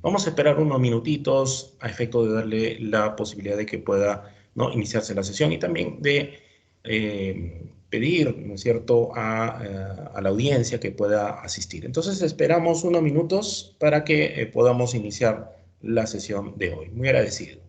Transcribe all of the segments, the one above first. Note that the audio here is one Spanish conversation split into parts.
Vamos a esperar unos minutitos a efecto de darle la posibilidad de que pueda, ¿no?, iniciarse la sesión y también de pedir, ¿no es cierto?, a la audiencia que pueda asistir. Entonces esperamos unos minutos para que podamos iniciar la sesión de hoy. Muy agradecido.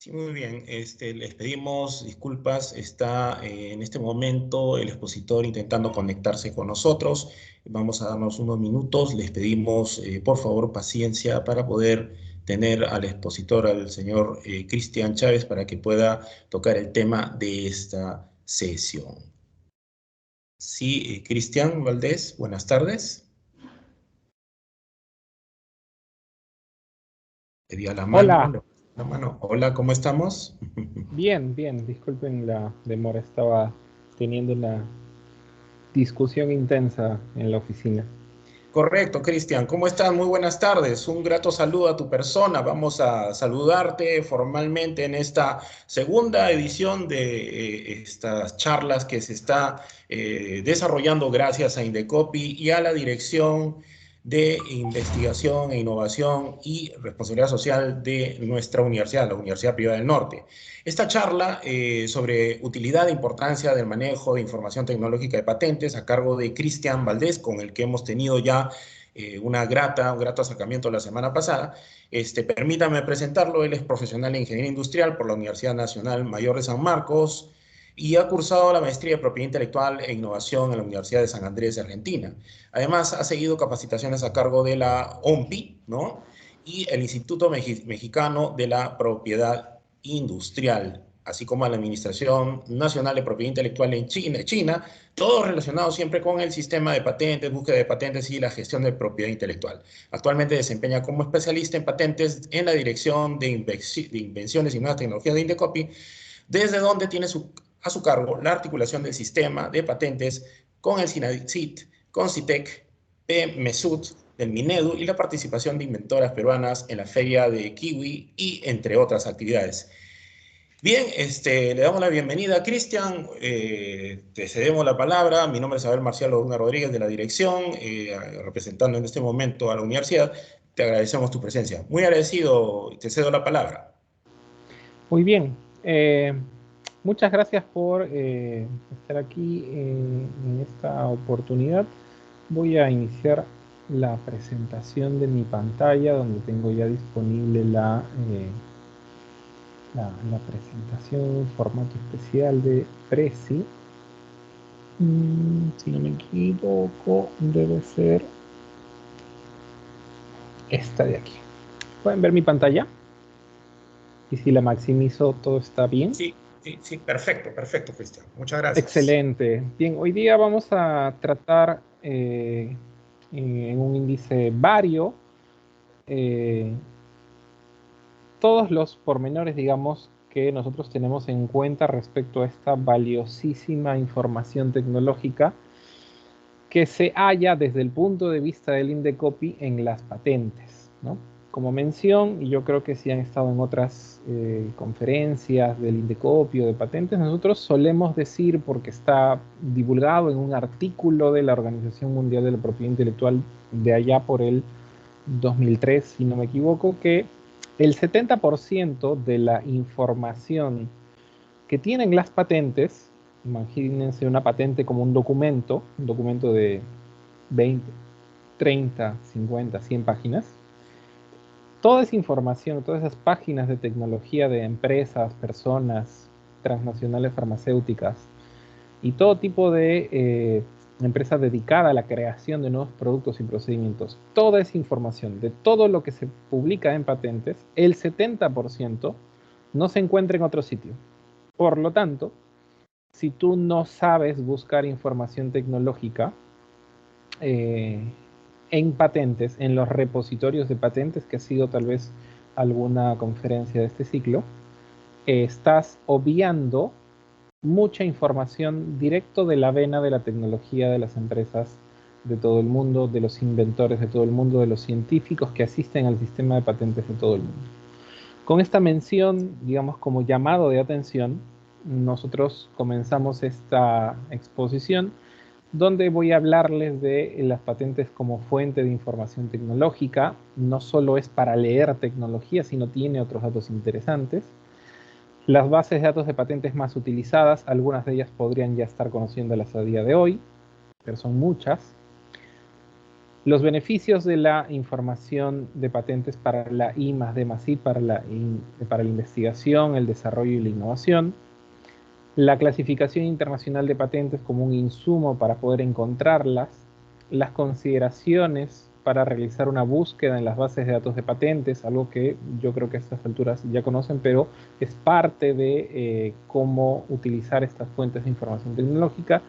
Sí, muy bien. Les pedimos disculpas. Está en este momento el expositor intentando conectarse con nosotros. Vamos a darnos unos minutos. Les pedimos, por favor, paciencia para poder tener al expositor, al señor Cristian Chávez, para que pueda tocar el tema de esta sesión. Sí, Cristian Valdés, buenas tardes. Pedía la Hola, mano, la mano. Hola, ¿cómo estamos? bien, bien, disculpen la demora, estaba teniendo una discusión intensa en la oficina. Correcto, Cristian. ¿Cómo estás? Muy buenas tardes. Un grato saludo a tu persona. Vamos a saludarte formalmente en esta segunda edición de estas charlas que se está desarrollando gracias a Indecopi y a la Dirección de Investigación e Innovación y Responsabilidad Social de nuestra universidad, la Universidad Privada del Norte. Esta charla sobre utilidad e importancia del manejo de información tecnológica de patentes a cargo de Cristian Valdés, con el que hemos tenido ya un grato acercamiento la semana pasada. Permítame presentarlo. Él es profesional en Ingeniería Industrial por la Universidad Nacional Mayor de San Marcos y ha cursado la maestría de Propiedad Intelectual e Innovación en la Universidad de San Andrés de Argentina. Además, ha seguido capacitaciones a cargo de la OMPI, ¿no? Y el Instituto Mexicano de la Propiedad Industrial, así como a la Administración Nacional de Propiedad Intelectual en China, todo relacionado siempre con el sistema de patentes, búsqueda de patentes y la gestión de propiedad intelectual. Actualmente desempeña como especialista en patentes en la Dirección de Invenciones y Nuevas Tecnologías de Indecopi, desde donde tiene a su cargo la articulación del sistema de patentes con el SINACIT, con CITEC, PMESUT, del Minedu y la participación de inventoras peruanas en la Feria de Kiwi y entre otras actividades. Bien, le damos la bienvenida a Cristian, te cedemos la palabra. Mi nombre es Abel Marcial Oduna Rodríguez de la dirección, representando en este momento a la universidad. Te agradecemos tu presencia. Muy agradecido, te cedo la palabra. Muy bien, muchas gracias por estar aquí en esta oportunidad. Voy a iniciar la presentación de mi pantalla donde tengo ya disponible la presentación en formato especial de Prezi. Si no me equivoco, debe ser esta de aquí. ¿Pueden ver mi pantalla? Y si la maximizo, todo está bien. Sí, sí, sí, perfecto, perfecto, Cristian. Muchas gracias. Excelente. Bien, hoy día vamos a tratar en un índice vario eh, todos los pormenores, digamos, que nosotros tenemos en cuenta respecto a esta valiosísima información tecnológica que se halla desde el punto de vista del Indecopi en las patentes, ¿no? Como mención, y yo creo que si han estado en otras conferencias del Indecopi o de patentes, nosotros solemos decir, porque está divulgado en un artículo de la Organización Mundial de la Propiedad Intelectual de allá por el 2003, si no me equivoco, que el 70% de la información que tienen las patentes, imagínense una patente como un documento de 20, 30, 50, 100 páginas, toda esa información, todas esas páginas de tecnología de empresas, personas, transnacionales farmacéuticas y todo tipo de empresa dedicada a la creación de nuevos productos y procedimientos, toda esa información de todo lo que se publica en patentes, el 70% no se encuentra en otro sitio. Por lo tanto, si tú no sabes buscar información tecnológica eh, en patentes, en los repositorios de patentes, que ha sido tal vez alguna conferencia de este ciclo, estás obviando mucha información directo de la vena de la tecnología de las empresas de todo el mundo, de los inventores de todo el mundo, de los científicos que asisten al sistema de patentes de todo el mundo. Con esta mención, digamos, como llamado de atención, nosotros comenzamos esta exposición donde voy a hablarles de las patentes como fuente de información tecnológica. No solo es para leer tecnología, sino tiene otros datos interesantes. Las bases de datos de patentes más utilizadas, algunas de ellas podrían ya estar conociéndolas a día de hoy, pero son muchas. Los beneficios de la información de patentes para la I+D+I, para la investigación, el desarrollo y la innovación. La clasificación internacional de patentes como un insumo para poder encontrarlas. Las consideraciones para realizar una búsqueda en las bases de datos de patentes, algo que yo creo que a estas alturas ya conocen, pero es parte de cómo utilizar estas fuentes de información tecnológica,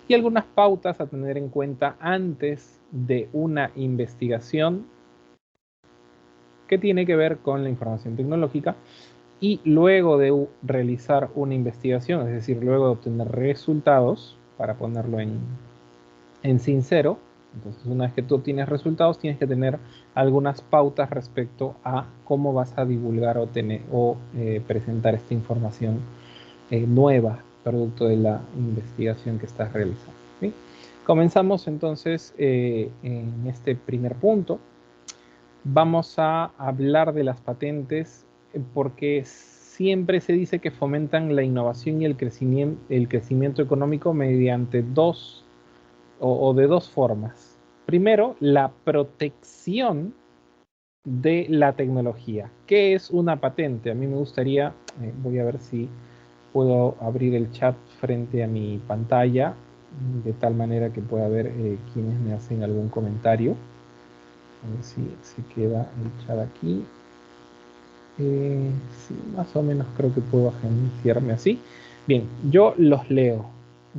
y algunas pautas a tener en cuenta antes de una investigación que tiene que ver con la información tecnológica, y luego de realizar una investigación, es decir, luego de obtener resultados, para ponerlo en sincero. Entonces, una vez que tú obtienes resultados, tienes que tener algunas pautas respecto a cómo vas a divulgar o presentar esta información nueva, producto de la investigación que estás realizando. ¿Sí? Comenzamos entonces en este primer punto. Vamos a hablar de las patentes porque siempre se dice que fomentan la innovación y el crecimiento económico mediante dos o de dos formas. Primero, la protección de la tecnología. ¿Qué es una patente? A mí me gustaría, voy a ver si puedo abrir el chat frente a mi pantalla, de tal manera que pueda ver quienes me hacen algún comentario. A ver si se queda el chat aquí. Sí, más o menos creo que puedo agenciarme así. Bien, yo los leo.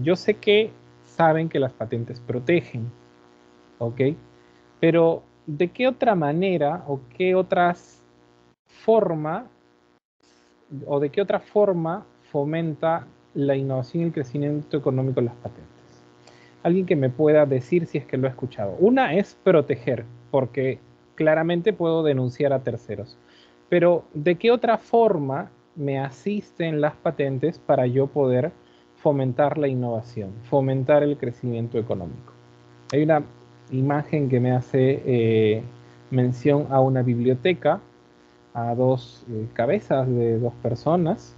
Yo sé que saben que las patentes protegen, ¿ok? Pero ¿de qué otra manera o qué otras forma o de qué otra forma fomenta la innovación y el crecimiento económico en las patentes? Alguien que me pueda decir si es que lo ha escuchado. Una es proteger, porque claramente puedo denunciar a terceros. Pero ¿de qué otra forma me asisten las patentes para yo poder fomentar la innovación, fomentar el crecimiento económico? Hay una imagen que me hace mención a una biblioteca, a dos cabezas de dos personas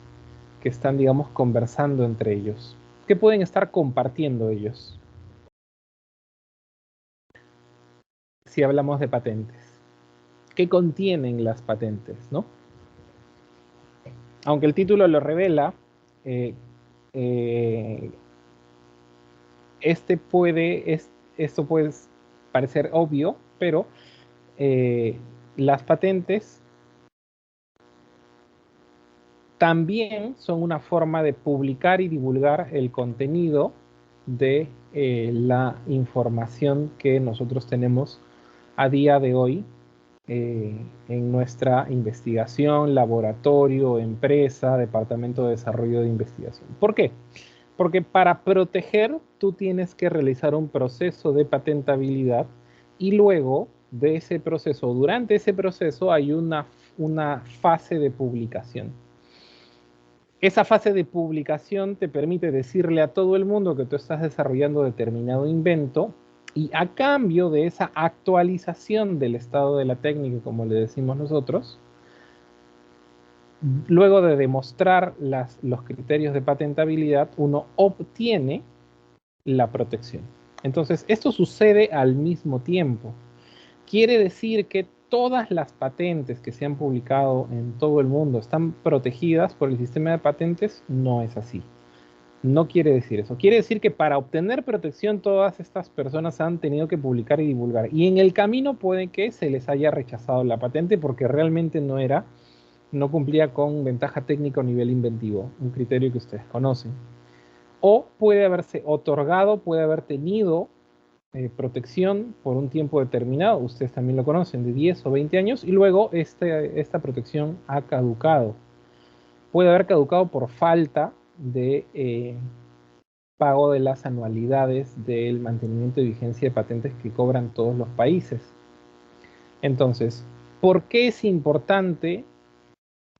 que están, digamos, conversando entre ellos. ¿Qué pueden estar compartiendo ellos si hablamos de patentes? ¿Qué contienen las patentes, no? Aunque el título lo revela, eh, eh, esto puede parecer obvio, pero las patentes también son una forma de publicar y divulgar el contenido de la información que nosotros tenemos a día de hoy en nuestra investigación, laboratorio, empresa, departamento de desarrollo de investigación. ¿Por qué? Porque para proteger tú tienes que realizar un proceso de patentabilidad y luego de ese proceso, durante ese proceso hay una fase de publicación. Esa fase de publicación te permite decirle a todo el mundo que tú estás desarrollando determinado invento, y a cambio de esa actualización del estado de la técnica, como le decimos nosotros, luego de demostrar los criterios de patentabilidad, uno obtiene la protección. Entonces, esto sucede al mismo tiempo. Quiere decir que todas las patentes que se han publicado en todo el mundo están protegidas por el sistema de patentes. No es así. No quiere decir eso. Quiere decir que para obtener protección todas estas personas han tenido que publicar y divulgar. Y en el camino puede que se les haya rechazado la patente porque realmente no cumplía con ventaja técnica o nivel inventivo, un criterio que ustedes conocen. O puede haberse otorgado, puede haber tenido protección por un tiempo determinado, ustedes también lo conocen, de 10 o 20 años, y luego esta protección ha caducado. Puede haber caducado por falta de pago de las anualidades del mantenimiento y vigencia de patentes que cobran todos los países. Entonces, ¿por qué es importante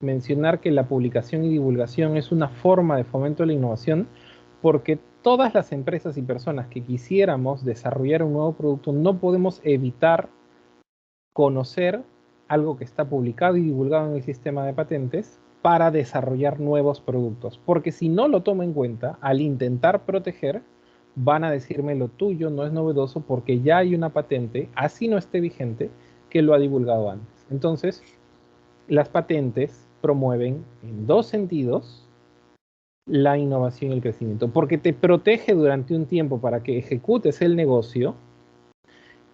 mencionar que la publicación y divulgación es una forma de fomento de la innovación? Porque todas las empresas y personas que quisiéramos desarrollar un nuevo producto no podemos evitar conocer algo que está publicado y divulgado en el sistema de patentes para desarrollar nuevos productos. Porque si no lo tomo en cuenta, al intentar proteger, van a decirme lo tuyo no es novedoso porque ya hay una patente, así no esté vigente, que lo ha divulgado antes. Entonces, las patentes promueven en dos sentidos la innovación y el crecimiento, porque te protege durante un tiempo para que ejecutes el negocio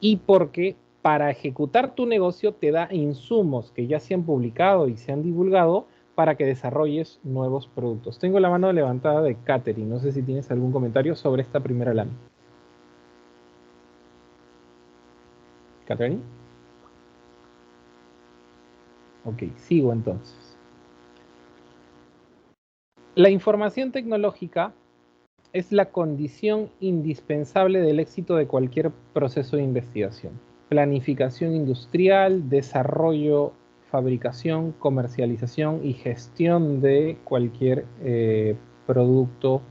y porque para ejecutar tu negocio te da insumos que ya se han publicado y se han divulgado para que desarrolles nuevos productos. Tengo la mano levantada de Katherine. No sé si tienes algún comentario sobre esta primera lámina. ¿Katherine? Ok, sigo entonces. La información tecnológica es la condición indispensable del éxito de cualquier proceso de investigación. Planificación industrial, desarrollo, fabricación, comercialización y gestión de cualquier producto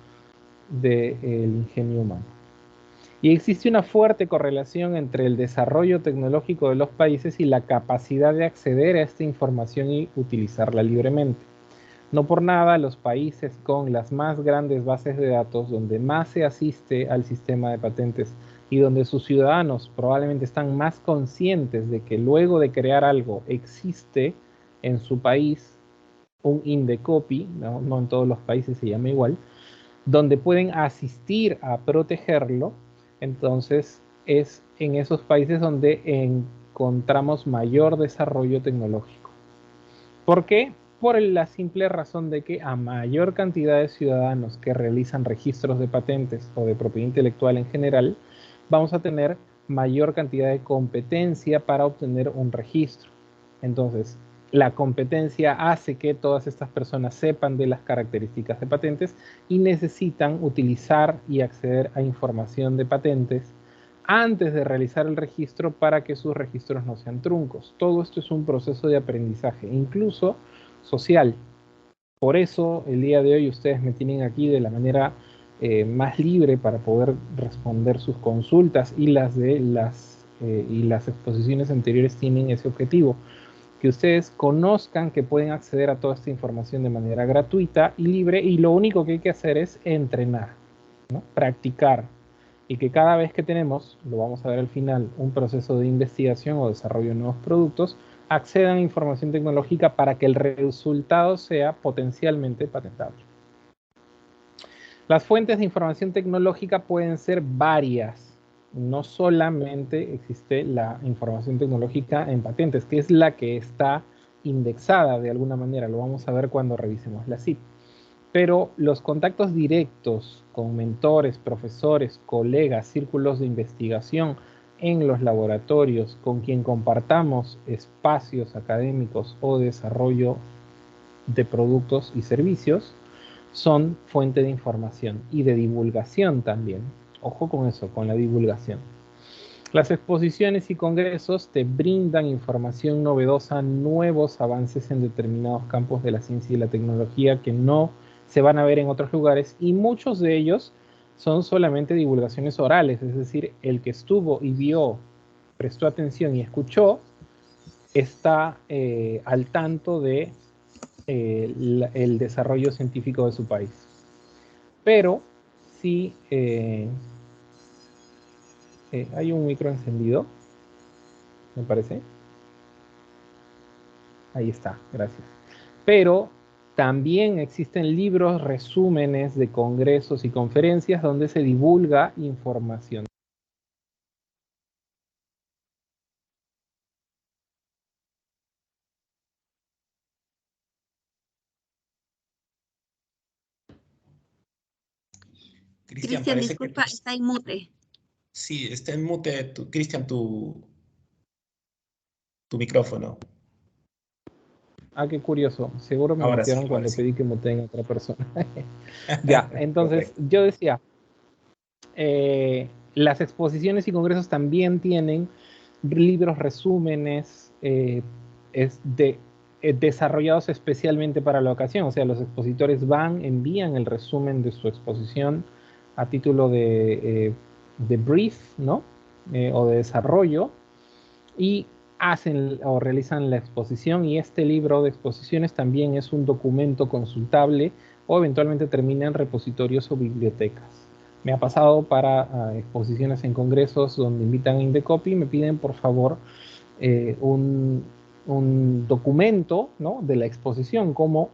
del ingenio humano. Y existe una fuerte correlación entre el desarrollo tecnológico de los países y la capacidad de acceder a esta información y utilizarla libremente. No por nada, los países con las más grandes bases de datos, donde más se asiste al sistema de patentes y donde sus ciudadanos probablemente están más conscientes de que luego de crear algo existe en su país un Indecopy, no en todos los países se llama igual, donde pueden asistir a protegerlo, entonces es en esos países donde encontramos mayor desarrollo tecnológico. ¿Por qué? Por la simple razón de que a mayor cantidad de ciudadanos que realizan registros de patentes o de propiedad intelectual en general, vamos a tener mayor cantidad de competencia para obtener un registro. Entonces, la competencia hace que todas estas personas sepan de las características de patentes y necesitan utilizar y acceder a información de patentes antes de realizar el registro para que sus registros no sean truncos. Todo esto es un proceso de aprendizaje, incluso social. Por eso el día de hoy ustedes me tienen aquí de la manera más libre para poder responder sus consultas, y las exposiciones anteriores tienen ese objetivo, que ustedes conozcan que pueden acceder a toda esta información de manera gratuita y libre, y lo único que hay que hacer es entrenar, ¿no? Practicar, y que cada vez que tenemos, lo vamos a ver al final, un proceso de investigación o desarrollo de nuevos productos, accedan a información tecnológica para que el resultado sea potencialmente patentable. Las fuentes de información tecnológica pueden ser varias. No solamente existe la información tecnológica en patentes, que es la que está indexada de alguna manera. Lo vamos a ver cuando revisemos la CIP. Pero los contactos directos con mentores, profesores, colegas, círculos de investigación en los laboratorios, con quien compartamos espacios académicos o desarrollo de productos y servicios, son fuente de información y de divulgación también. Ojo con eso, con la divulgación. Las exposiciones y congresos te brindan información novedosa, nuevos avances en determinados campos de la ciencia y la tecnología que no se van a ver en otros lugares, y muchos de ellos son solamente divulgaciones orales, es decir, el que estuvo y vio, prestó atención y escuchó, está al tanto de el desarrollo científico de su país. Pero sí hay un micro encendido, me parece. Ahí está, gracias. Pero también existen libros, resúmenes de congresos y conferencias donde se divulga información. Cristian, Cristian, parece que disculpa, está en mute. sí, está en mute, Cristian, tu micrófono. Ah, qué curioso. Seguro me Ahora sí, mutearon ahora cuando sí. pedí que muteen a otra persona. Ya, entonces Correcto. yo decía, las exposiciones y congresos también tienen libros, resúmenes desarrollados especialmente para la ocasión. O sea, los expositores van, envían el resumen de su exposición a título de brief, ¿no? O de desarrollo, y hacen o realizan la exposición, y este libro de exposiciones también es un documento consultable o eventualmente termina en repositorios o bibliotecas. Me ha pasado para exposiciones en congresos donde invitan a Indecopy y me piden por favor eh, un, un documento, ¿no?, de la exposición, como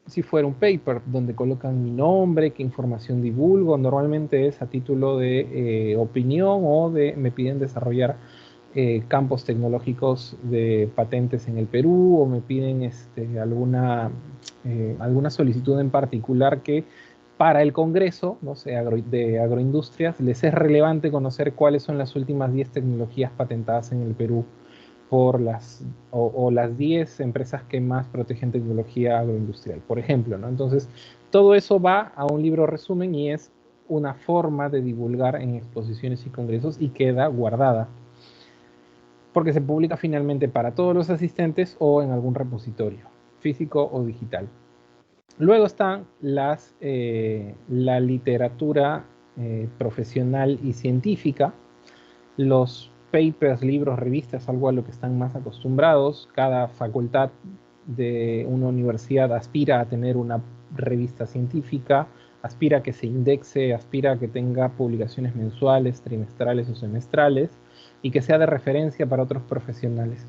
si fuera un paper, donde colocan mi nombre, qué información divulgo. Normalmente es a título de opinión o me piden desarrollar campos tecnológicos de patentes en el Perú, o me piden alguna solicitud en particular que para el Congreso, no sé, de agroindustrias, les es relevante conocer cuáles son las últimas 10 tecnologías patentadas en el Perú por o las 10 empresas que más protegen tecnología agroindustrial, por ejemplo, ¿no? Entonces, todo eso va a un libro resumen y es una forma de divulgar en exposiciones y congresos y queda guardada, porque se publica finalmente para todos los asistentes o en algún repositorio, físico o digital. Luego están la literatura profesional y científica, los papers, libros, revistas, algo a lo que están más acostumbrados. Cada facultad de una universidad aspira a tener una revista científica, aspira a que se indexe, aspira a que tenga publicaciones mensuales, trimestrales o semestrales y que sea de referencia para otros profesionales.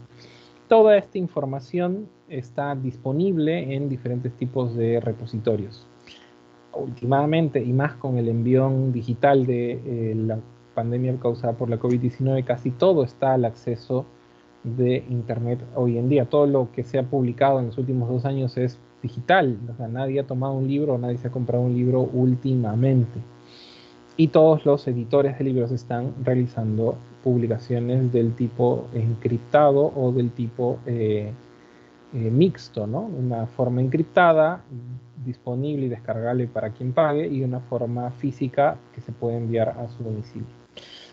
Toda esta información está disponible en diferentes tipos de repositorios. Últimamente, y más con el envión digital de la pandemia causada por la COVID-19, casi todo está al acceso de Internet hoy en día. Todo lo que se ha publicado en los últimos 2 años es digital. O sea, nadie ha tomado un libro, nadie se ha comprado un libro últimamente. Y todos los editores de libros están realizando publicaciones del tipo encriptado o del tipo mixto, ¿no? Una forma encriptada, disponible y descargable para quien pague, y una forma física que se puede enviar a su domicilio.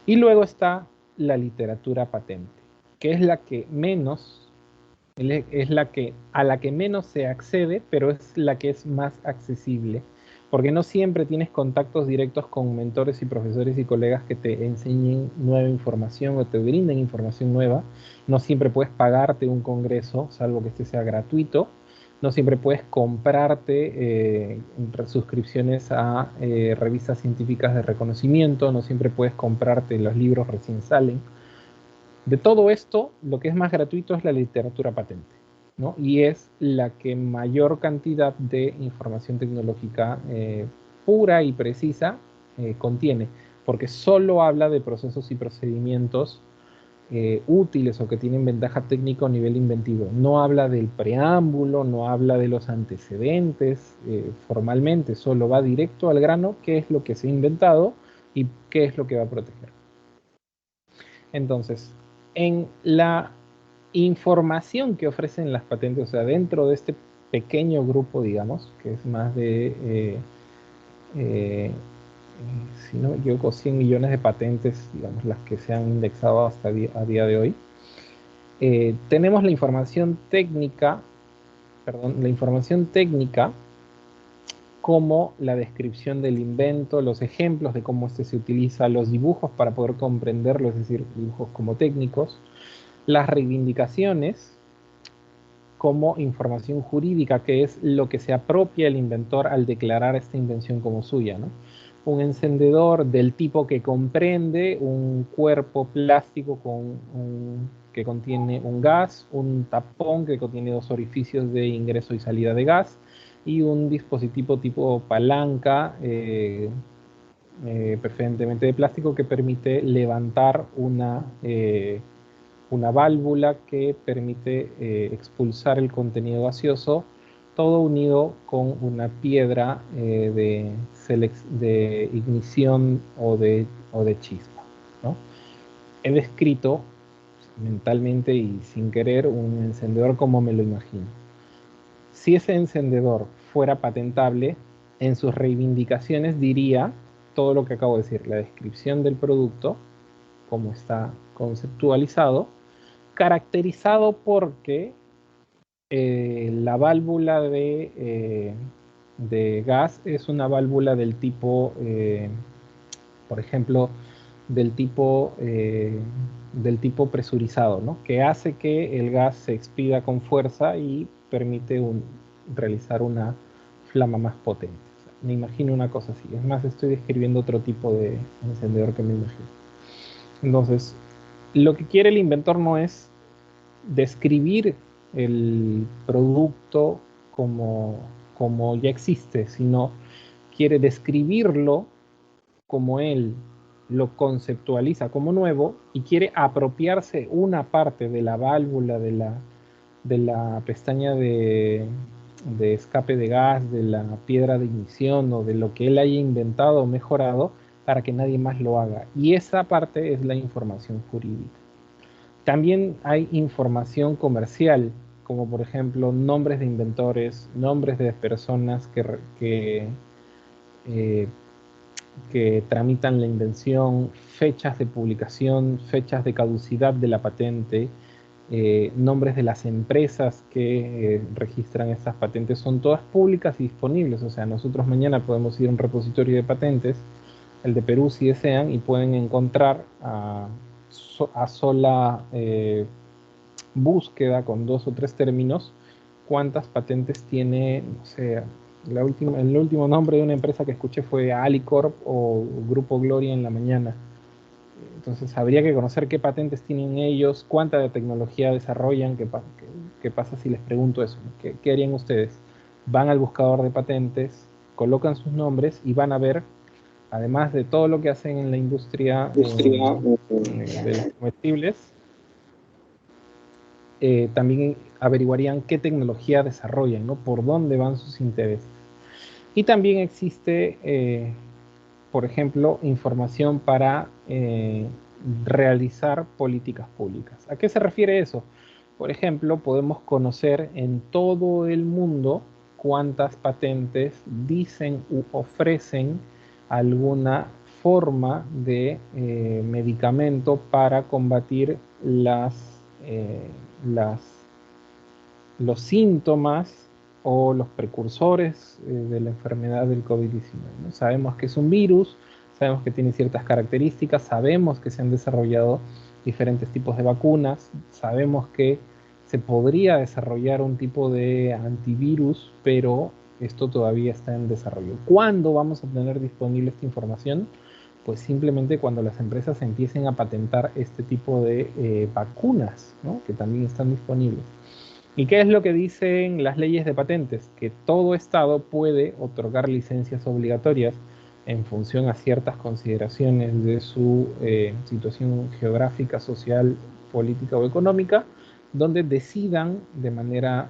Y luego está la literatura patente, que es la que menos, es la que a la que menos se accede, pero es la que es más accesible, porque no siempre tienes contactos directos con mentores y profesores y colegas que te enseñen nueva información o te brinden información nueva. No siempre puedes pagarte un congreso, salvo que este sea gratuito. No siempre puedes comprarte suscripciones a revistas científicas de reconocimiento. No siempre puedes comprarte los libros recién salen. De todo esto, lo que es más gratuito es la literatura patente, ¿no? Y es la que mayor cantidad de información tecnológica pura y precisa contiene, porque solo habla de procesos y procedimientos útiles o que tienen ventaja técnica a nivel inventivo. No habla del preámbulo, no habla de los antecedentes formalmente, solo va directo al grano, qué es lo que se ha inventado y qué es lo que va a proteger. Entonces, en la información que ofrecen las patentes, o sea, dentro de este pequeño grupo, digamos, que es más de, si no me equivoco, 100 millones de patentes, digamos, las que se han indexado hasta a día de hoy, tenemos la información técnica, perdón, la información técnica como la descripción del invento, los ejemplos de cómo este se utiliza, los dibujos para poder comprenderlo, es decir, dibujos como técnicos, las reivindicaciones como información jurídica, que es lo que se apropia el inventor al declarar esta invención como suya, ¿no? Un encendedor del tipo que comprende un cuerpo plástico que contiene un gas, un tapón que contiene 2 orificios de ingreso y salida de gas, y un dispositivo tipo palanca, preferentemente de plástico, que permite levantar una válvula que permite expulsar el contenido gaseoso, todo unido con una piedra de ignición o de chispa, ¿no? He descrito mentalmente y sin querer un encendedor como me lo imagino. Si ese encendedor fuera patentable, en sus reivindicaciones diría todo lo que acabo de decir, la descripción del producto, cómo está conceptualizado, caracterizado porque la válvula de gas es una válvula del tipo, por ejemplo, del tipo presurizado, ¿no? Que hace que el gas se expida con fuerza y permite realizar una flama más potente. Me imagino una cosa así. Es más, estoy describiendo otro tipo de encendedor que me imagino. Entonces, lo que quiere el inventor no es describir el producto como, como ya existe, sino quiere describirlo como él lo conceptualiza como nuevo y quiere apropiarse una parte de la válvula de la pestaña de escape de gas, de la piedra de ignición o de lo que él haya inventado o mejorado para que nadie más lo haga. Y esa parte es la información jurídica. También hay información comercial, como por ejemplo nombres de inventores, nombres de personas eh, que tramitan la invención, fechas de publicación, fechas de caducidad de la patente, nombres de las empresas que registran estas patentes, son todas públicas y disponibles. O sea, nosotros mañana podemos ir a un repositorio de patentes, el de Perú si desean, y pueden encontrar a sola búsqueda con 2 o 3 términos cuántas patentes tiene, no sé, el último nombre de una empresa que escuché fue Alicorp o Grupo Gloria en la mañana. Entonces habría que conocer qué patentes tienen ellos, cuánta de tecnología desarrollan, qué pasa si les pregunto eso, ¿qué harían ustedes? Van al buscador de patentes, colocan sus nombres y van a ver, además de todo lo que hacen en la industria de los comestibles, también averiguarían qué tecnología desarrollan, ¿no? Por dónde van sus intereses. Y también existe, por ejemplo, información para realizar políticas públicas. ¿A qué se refiere eso? Por ejemplo, podemos conocer en todo el mundo cuántas patentes dicen u ofrecen alguna forma de medicamento para combatir eh, las, los síntomas o los precursores de la enfermedad del COVID-19, ¿no? Sabemos que es un virus, sabemos que tiene ciertas características, sabemos que se han desarrollado diferentes tipos de vacunas, sabemos que se podría desarrollar un tipo de antivirus, pero esto todavía está en desarrollo. ¿Cuándo vamos a tener disponible esta información? Pues simplemente cuando las empresas empiecen a patentar este tipo de vacunas, ¿no? Que también están disponibles. ¿Y qué es lo que dicen las leyes de patentes? Que todo Estado puede otorgar licencias obligatorias en función a ciertas consideraciones de su situación geográfica, social, política o económica, donde decidan de manera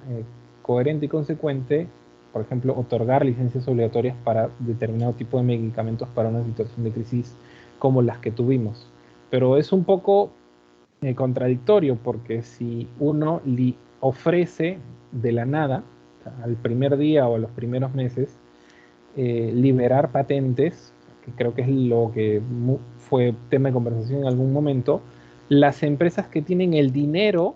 coherente y consecuente, por ejemplo, otorgar licencias obligatorias para determinado tipo de medicamentos para una situación de crisis como las que tuvimos. Pero es un poco contradictorio porque si uno ofrece de la nada, al primer día o a los primeros meses, liberar patentes, que creo que es lo que fue tema de conversación en algún momento, las empresas que tienen el dinero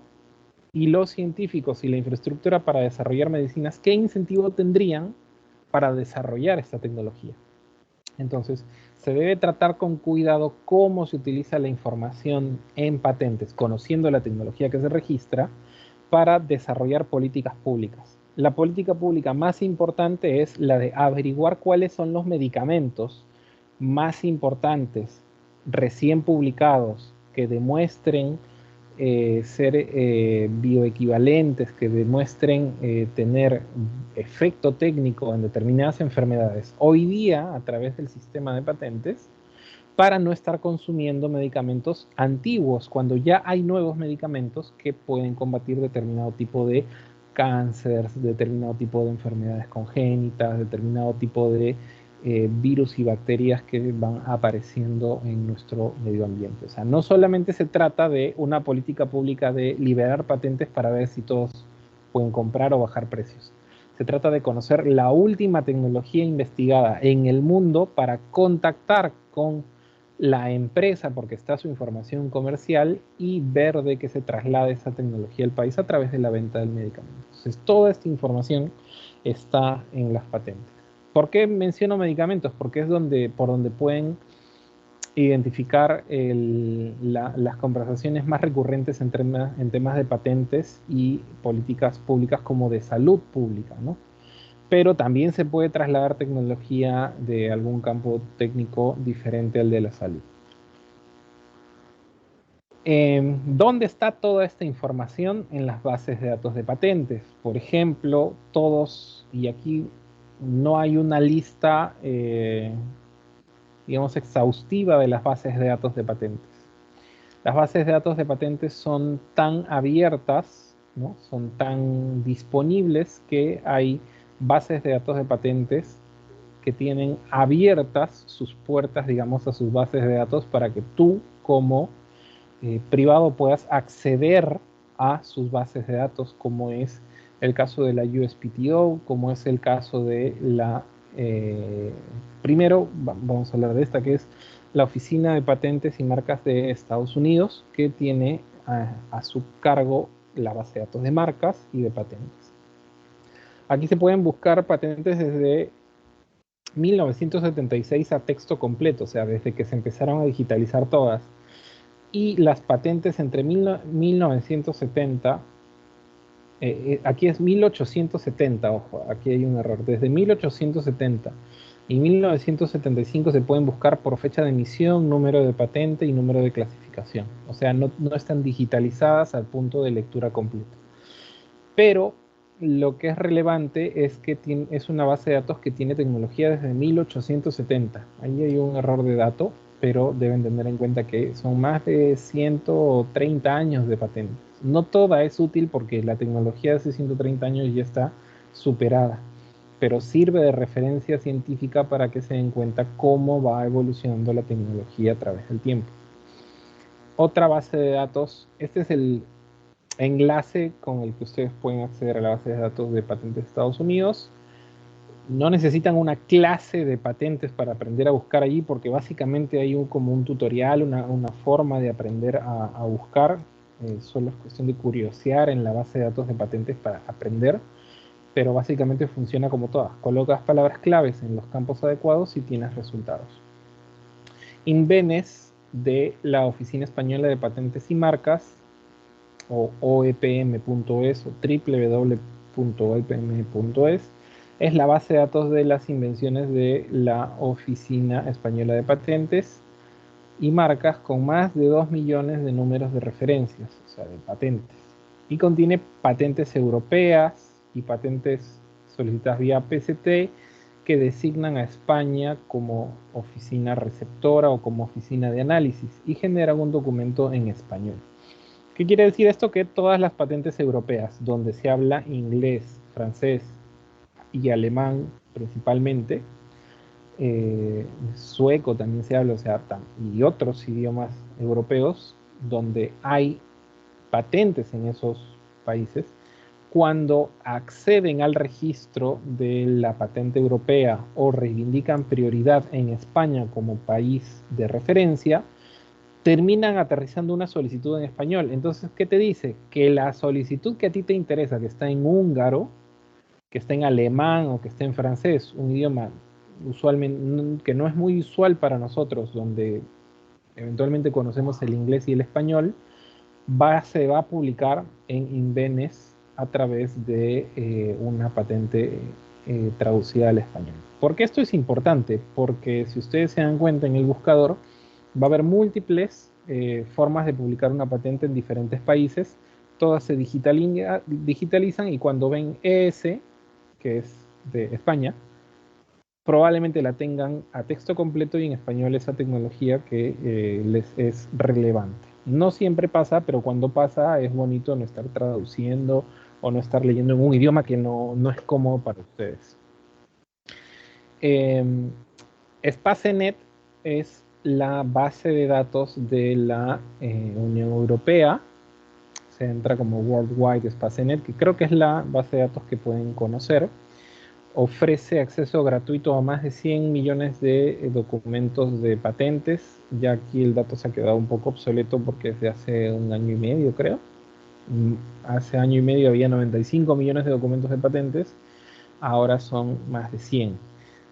y los científicos y la infraestructura para desarrollar medicinas, ¿qué incentivo tendrían para desarrollar esta tecnología? Entonces, se debe tratar con cuidado cómo se utiliza la información en patentes, conociendo la tecnología que se registra, para desarrollar políticas públicas. La política pública más importante es la de averiguar cuáles son los medicamentos más importantes, recién publicados, que demuestren ser bioequivalentes, que demuestren tener efecto técnico en determinadas enfermedades, hoy día a través del sistema de patentes, para no estar consumiendo medicamentos antiguos, cuando ya hay nuevos medicamentos que pueden combatir determinado tipo de cáncer, determinado tipo de enfermedades congénitas, determinado tipo de virus y bacterias que van apareciendo en nuestro medio ambiente. O sea, no solamente se trata de una política pública de liberar patentes para ver si todos pueden comprar o bajar precios. Se trata de conocer la última tecnología investigada en el mundo para contactar con la empresa, porque está su información comercial, y ver de que se traslade esa tecnología al país a través de la venta del medicamento. Entonces, toda esta información está en las patentes. ¿Por qué menciono medicamentos? Porque es por donde pueden identificar las conversaciones más recurrentes en temas de patentes y políticas públicas como de salud pública, ¿no? pero también se puede trasladar tecnología de algún campo técnico diferente al de la salud. ¿Dónde está toda esta información? En las bases de datos de patentes. Por ejemplo, todos, y aquí no hay una lista, digamos, exhaustiva de las bases de datos de patentes. Las bases de datos de patentes son tan abiertas, ¿no? Son tan disponibles que hay bases de datos de patentes que tienen abiertas sus puertas, digamos, a sus bases de datos para que tú como privado puedas acceder a sus bases de datos, como es el caso de la USPTO, como es el caso de la... primero, vamos a hablar de esta, que es la Oficina de Patentes y Marcas de Estados Unidos, que tiene a su cargo la base de datos de marcas y de patentes. Aquí se pueden buscar patentes desde 1976 a texto completo, o sea, desde que se empezaron a digitalizar todas. Y las patentes entre 1970, aquí es 1870, ojo, aquí hay un error, desde 1870 y 1975 se pueden buscar por fecha de emisión, número de patente y número de clasificación. O sea, no están digitalizadas al punto de lectura completa. Pero lo que es relevante es que es una base de datos que tiene tecnología desde 1870. Ahí hay un error de dato, pero deben tener en cuenta que son más de 130 años de patentes. No toda es útil porque la tecnología de hace 130 años ya está superada, pero sirve de referencia científica para que se den cuenta cómo va evolucionando la tecnología a través del tiempo. Otra base de datos, este es el enlace con el que ustedes pueden acceder a la base de datos de patentes de Estados Unidos. No necesitan una clase de patentes para aprender a buscar allí, porque básicamente hay como un tutorial, una forma de aprender a buscar. Solo es cuestión de curiosear en la base de datos de patentes para aprender, pero básicamente funciona como todas. Colocas palabras claves en los campos adecuados y tienes resultados. INVENES, de la Oficina Española de Patentes y Marcas, o oepm.es o www.oepm.es, es la base de datos de las invenciones de la Oficina Española de Patentes y Marcas, con más de 2 millones de números de referencias, o sea, de patentes. Y contiene patentes europeas y patentes solicitadas vía PCT que designan a España como oficina receptora o como oficina de análisis y generan un documento en español. ¿Qué quiere decir esto? Que todas las patentes europeas, donde se habla inglés, francés y alemán principalmente, sueco también se habla, o sea, y otros idiomas europeos, donde hay patentes en esos países, cuando acceden al registro de la patente europea o reivindican prioridad en España como país de referencia, terminan aterrizando una solicitud en español. Entonces, ¿qué te dice? Que la solicitud que a ti te interesa, que está en húngaro, que está en alemán o que está en francés, un idioma usualmente que no es muy usual para nosotros, donde eventualmente conocemos el inglés y el español, se va a publicar en INVENES a través de una patente traducida al español. ¿Por qué esto es importante? Porque si ustedes se dan cuenta en el buscador, va a haber múltiples formas de publicar una patente en diferentes países. Todas se digitalizan y cuando ven ES, que es de España, probablemente la tengan a texto completo y en español esa tecnología que les es relevante. No siempre pasa, pero cuando pasa es bonito no estar traduciendo o no estar leyendo en un idioma que no es cómodo para ustedes. SpaceNet es la base de datos de la Unión Europea. Se entra como Worldwide SpaceNet, que creo que es la base de datos que pueden conocer. Ofrece acceso gratuito a más de 100 millones de documentos de patentes. Ya aquí el dato se ha quedado un poco obsoleto porque es de hace un año y medio, creo. Hace año y medio había 95 millones de documentos de patentes, ahora son más de 100.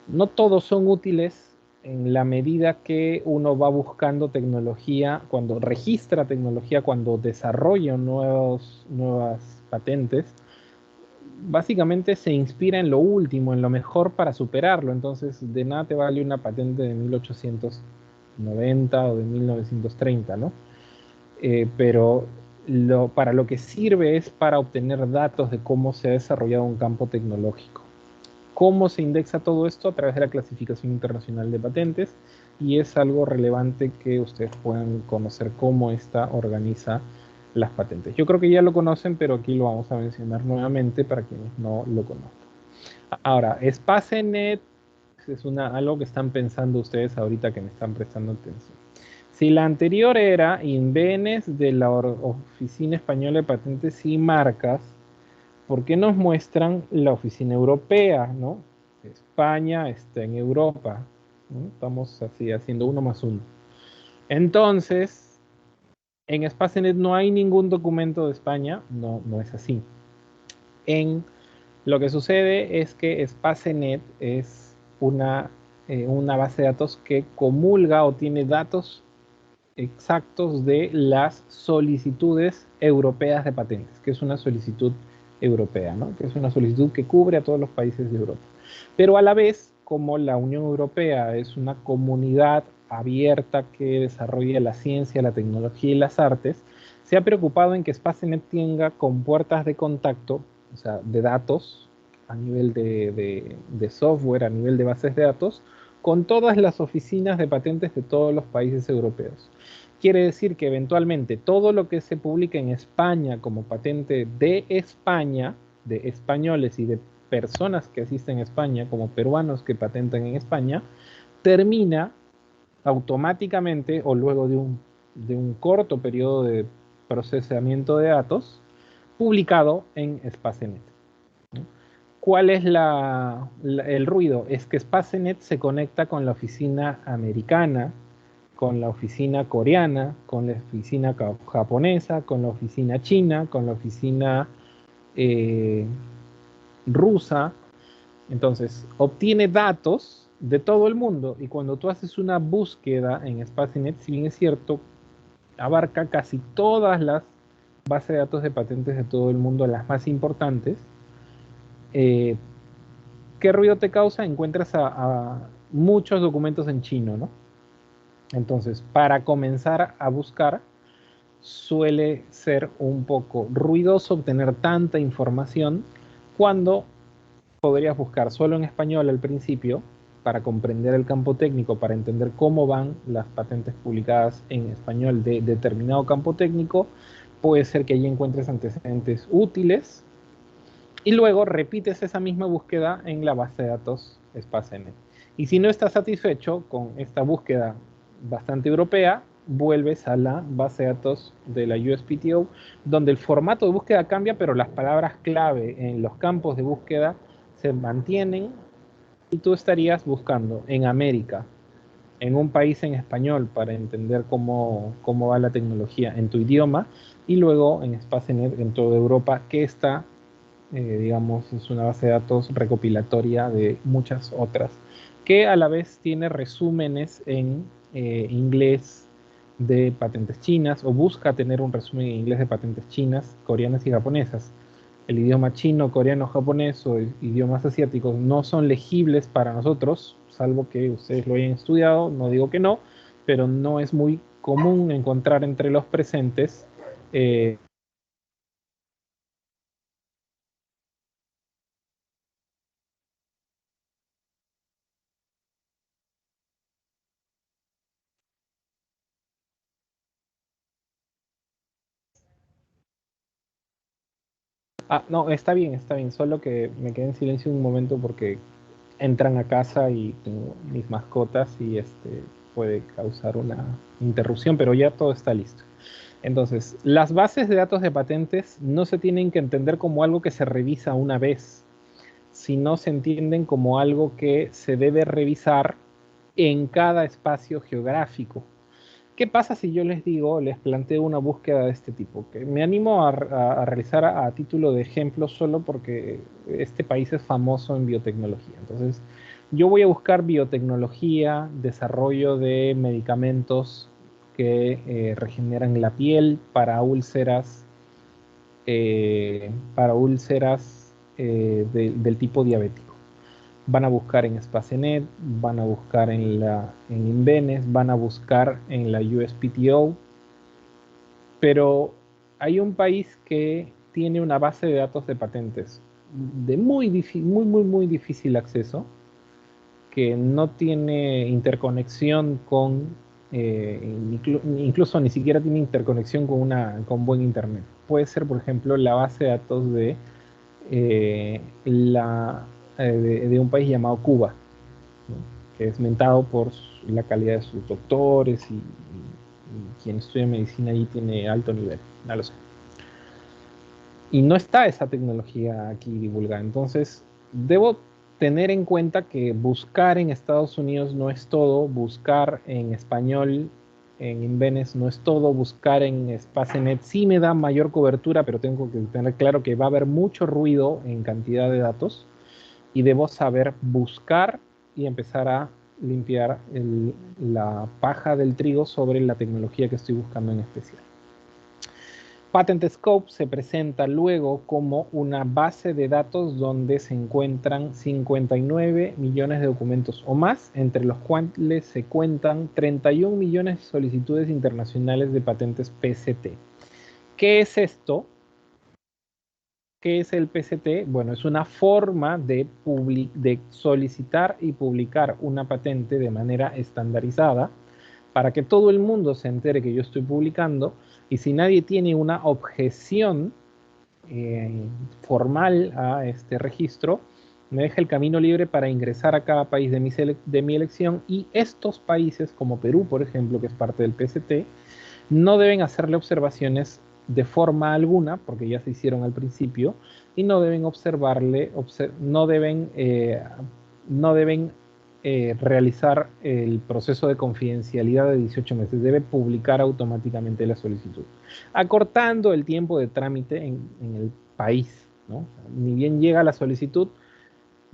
No todos son útiles en la medida que uno va buscando tecnología, cuando registra tecnología, cuando desarrolla nuevas patentes, básicamente se inspira en lo último, en lo mejor para superarlo. Entonces, de nada te vale una patente de 1890 o de 1930, ¿no? Pero para lo que sirve es para obtener datos de cómo se ha desarrollado un campo tecnológico. ¿Cómo se indexa todo esto? A través de la clasificación internacional de patentes, y es algo relevante que ustedes puedan conocer cómo esta organiza las patentes. Yo creo que ya lo conocen, pero aquí lo vamos a mencionar nuevamente para quienes no lo conozcan. Ahora, SpaceNet es algo que están pensando ustedes ahorita que me están prestando atención. Si la anterior era INVENES de la Oficina Española de Patentes y Marcas, ¿por qué nos muestran la oficina europea, ¿no? España está en Europa, ¿no? Estamos así haciendo uno más uno. Entonces, en SpaceNet no hay ningún documento de España, no, no es así. Lo que sucede es que SpaceNet es una base de datos que comulga o tiene datos exactos de las solicitudes europeas de patentes, que es una solicitud europea, ¿no? Que es una solicitud que cubre a todos los países de Europa. Pero a la vez, como la Unión Europea es una comunidad abierta que desarrolla la ciencia, la tecnología y las artes, se ha preocupado en que SpaceNet tenga compuertas de contacto, o sea, de datos, a nivel de software, a nivel de bases de datos, con todas las oficinas de patentes de todos los países europeos. Quiere decir que eventualmente todo lo que se publica en España como patente de España, de españoles y de personas que asisten a España, como peruanos que patentan en España, termina automáticamente o luego de un corto periodo de procesamiento de datos, publicado en SpaceNet. ¿Cuál es el ruido? Es que SpaceNet se conecta con la oficina americana, con la oficina coreana, con la oficina japonesa, con la oficina china, con la oficina eh, rusa. Entonces, obtiene datos de todo el mundo, y cuando tú haces una búsqueda en SpaceNet, si bien es cierto, abarca casi todas las bases de datos de patentes de todo el mundo, las más importantes. ¿Qué ruido te causa? Encuentras a muchos documentos en chino, ¿no? Entonces, para comenzar a buscar, suele ser un poco ruidoso obtener tanta información cuando podrías buscar solo en español al principio para comprender el campo técnico, para entender cómo van las patentes publicadas en español de determinado campo técnico. Puede ser que allí encuentres antecedentes útiles y luego repites esa misma búsqueda en la base de datos SpaceNet. Y si no estás satisfecho con esta búsqueda bastante europea, vuelves a la base de datos de la USPTO, donde el formato de búsqueda cambia, pero las palabras clave en los campos de búsqueda se mantienen, y tú estarías buscando en América, en un país en español para entender cómo va la tecnología en tu idioma, y luego en SpaceNet en toda Europa, que está digamos, es una base de datos recopilatoria de muchas otras, que a la vez tiene resúmenes en inglés de patentes chinas, o busca tener un resumen en inglés de patentes chinas, coreanas y japonesas. El idioma chino, coreano, japonés o idiomas asiáticos no son legibles para nosotros, salvo que ustedes lo hayan estudiado, no digo que no, pero no es muy común encontrar entre los presentes no, está bien, solo que me quedé en silencio un momento porque entran a casa y tengo mis mascotas, y puede causar una interrupción, pero ya todo está listo. Entonces, las bases de datos de patentes no se tienen que entender como algo que se revisa una vez, sino se entienden como algo que se debe revisar en cada espacio geográfico. ¿Qué pasa si yo les digo, les planteo una búsqueda de este tipo? Que me animo a realizar a título de ejemplo solo porque este país es famoso en biotecnología. Entonces, yo voy a buscar biotecnología, desarrollo de medicamentos que regeneran la piel para úlceras del tipo diabético. Van a buscar en Spacenet, van a buscar en Invenes, van a buscar en la USPTO, pero hay un país que tiene una base de datos de patentes de muy difícil acceso, que no tiene interconexión con, incluso ni siquiera tiene interconexión con buen internet. Puede ser, por ejemplo, la base de datos de un país llamado Cuba, ¿no? Que es mentado por la calidad de sus doctores y quien estudia medicina allí tiene alto nivel, no lo sé. Y no está esa tecnología aquí divulgada. Entonces, debo tener en cuenta que buscar en Estados Unidos no es todo, buscar en español en Invenes no es todo, buscar en Spacenet sí me da mayor cobertura, pero tengo que tener claro que va a haber mucho ruido en cantidad de datos y debo saber buscar y empezar a limpiar la paja del trigo sobre la tecnología que estoy buscando en especial. Patent Scope se presenta luego como una base de datos donde se encuentran 59 millones de documentos o más, entre los cuales se cuentan 31 millones de solicitudes internacionales de patentes PCT. ¿Qué es esto? ¿Qué es el PCT? Bueno, es una forma de solicitar y publicar una patente de manera estandarizada para que todo el mundo se entere que yo estoy publicando, y si nadie tiene una objeción formal a este registro, me deja el camino libre para ingresar a cada país de mi elección, y estos países, como Perú, por ejemplo, que es parte del PCT, no deben hacerle observaciones de forma alguna, porque ya se hicieron al principio, y no deben no deben realizar el proceso de confidencialidad de 18 meses. Debe publicar automáticamente la solicitud, acortando el tiempo de trámite en el país, ¿no? Ni bien llega la solicitud,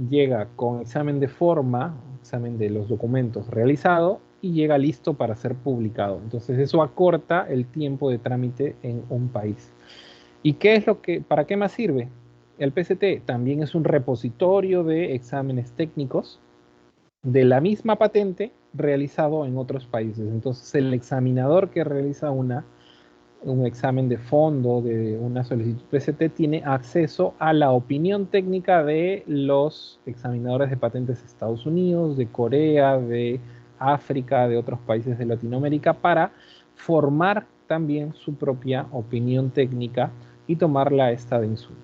llega con examen de forma, examen de los documentos realizado, y llega listo para ser publicado. Entonces eso acorta el tiempo de trámite en un país. ¿Y qué es para qué más sirve? El PCT también es un repositorio de exámenes técnicos de la misma patente realizado en otros países. Entonces el examinador que realiza un examen de fondo de una solicitud PCT tiene acceso a la opinión técnica de los examinadores de patentes de Estados Unidos, de Corea, de África, de otros países de Latinoamérica, para formar también su propia opinión técnica y tomarla esta de insumo.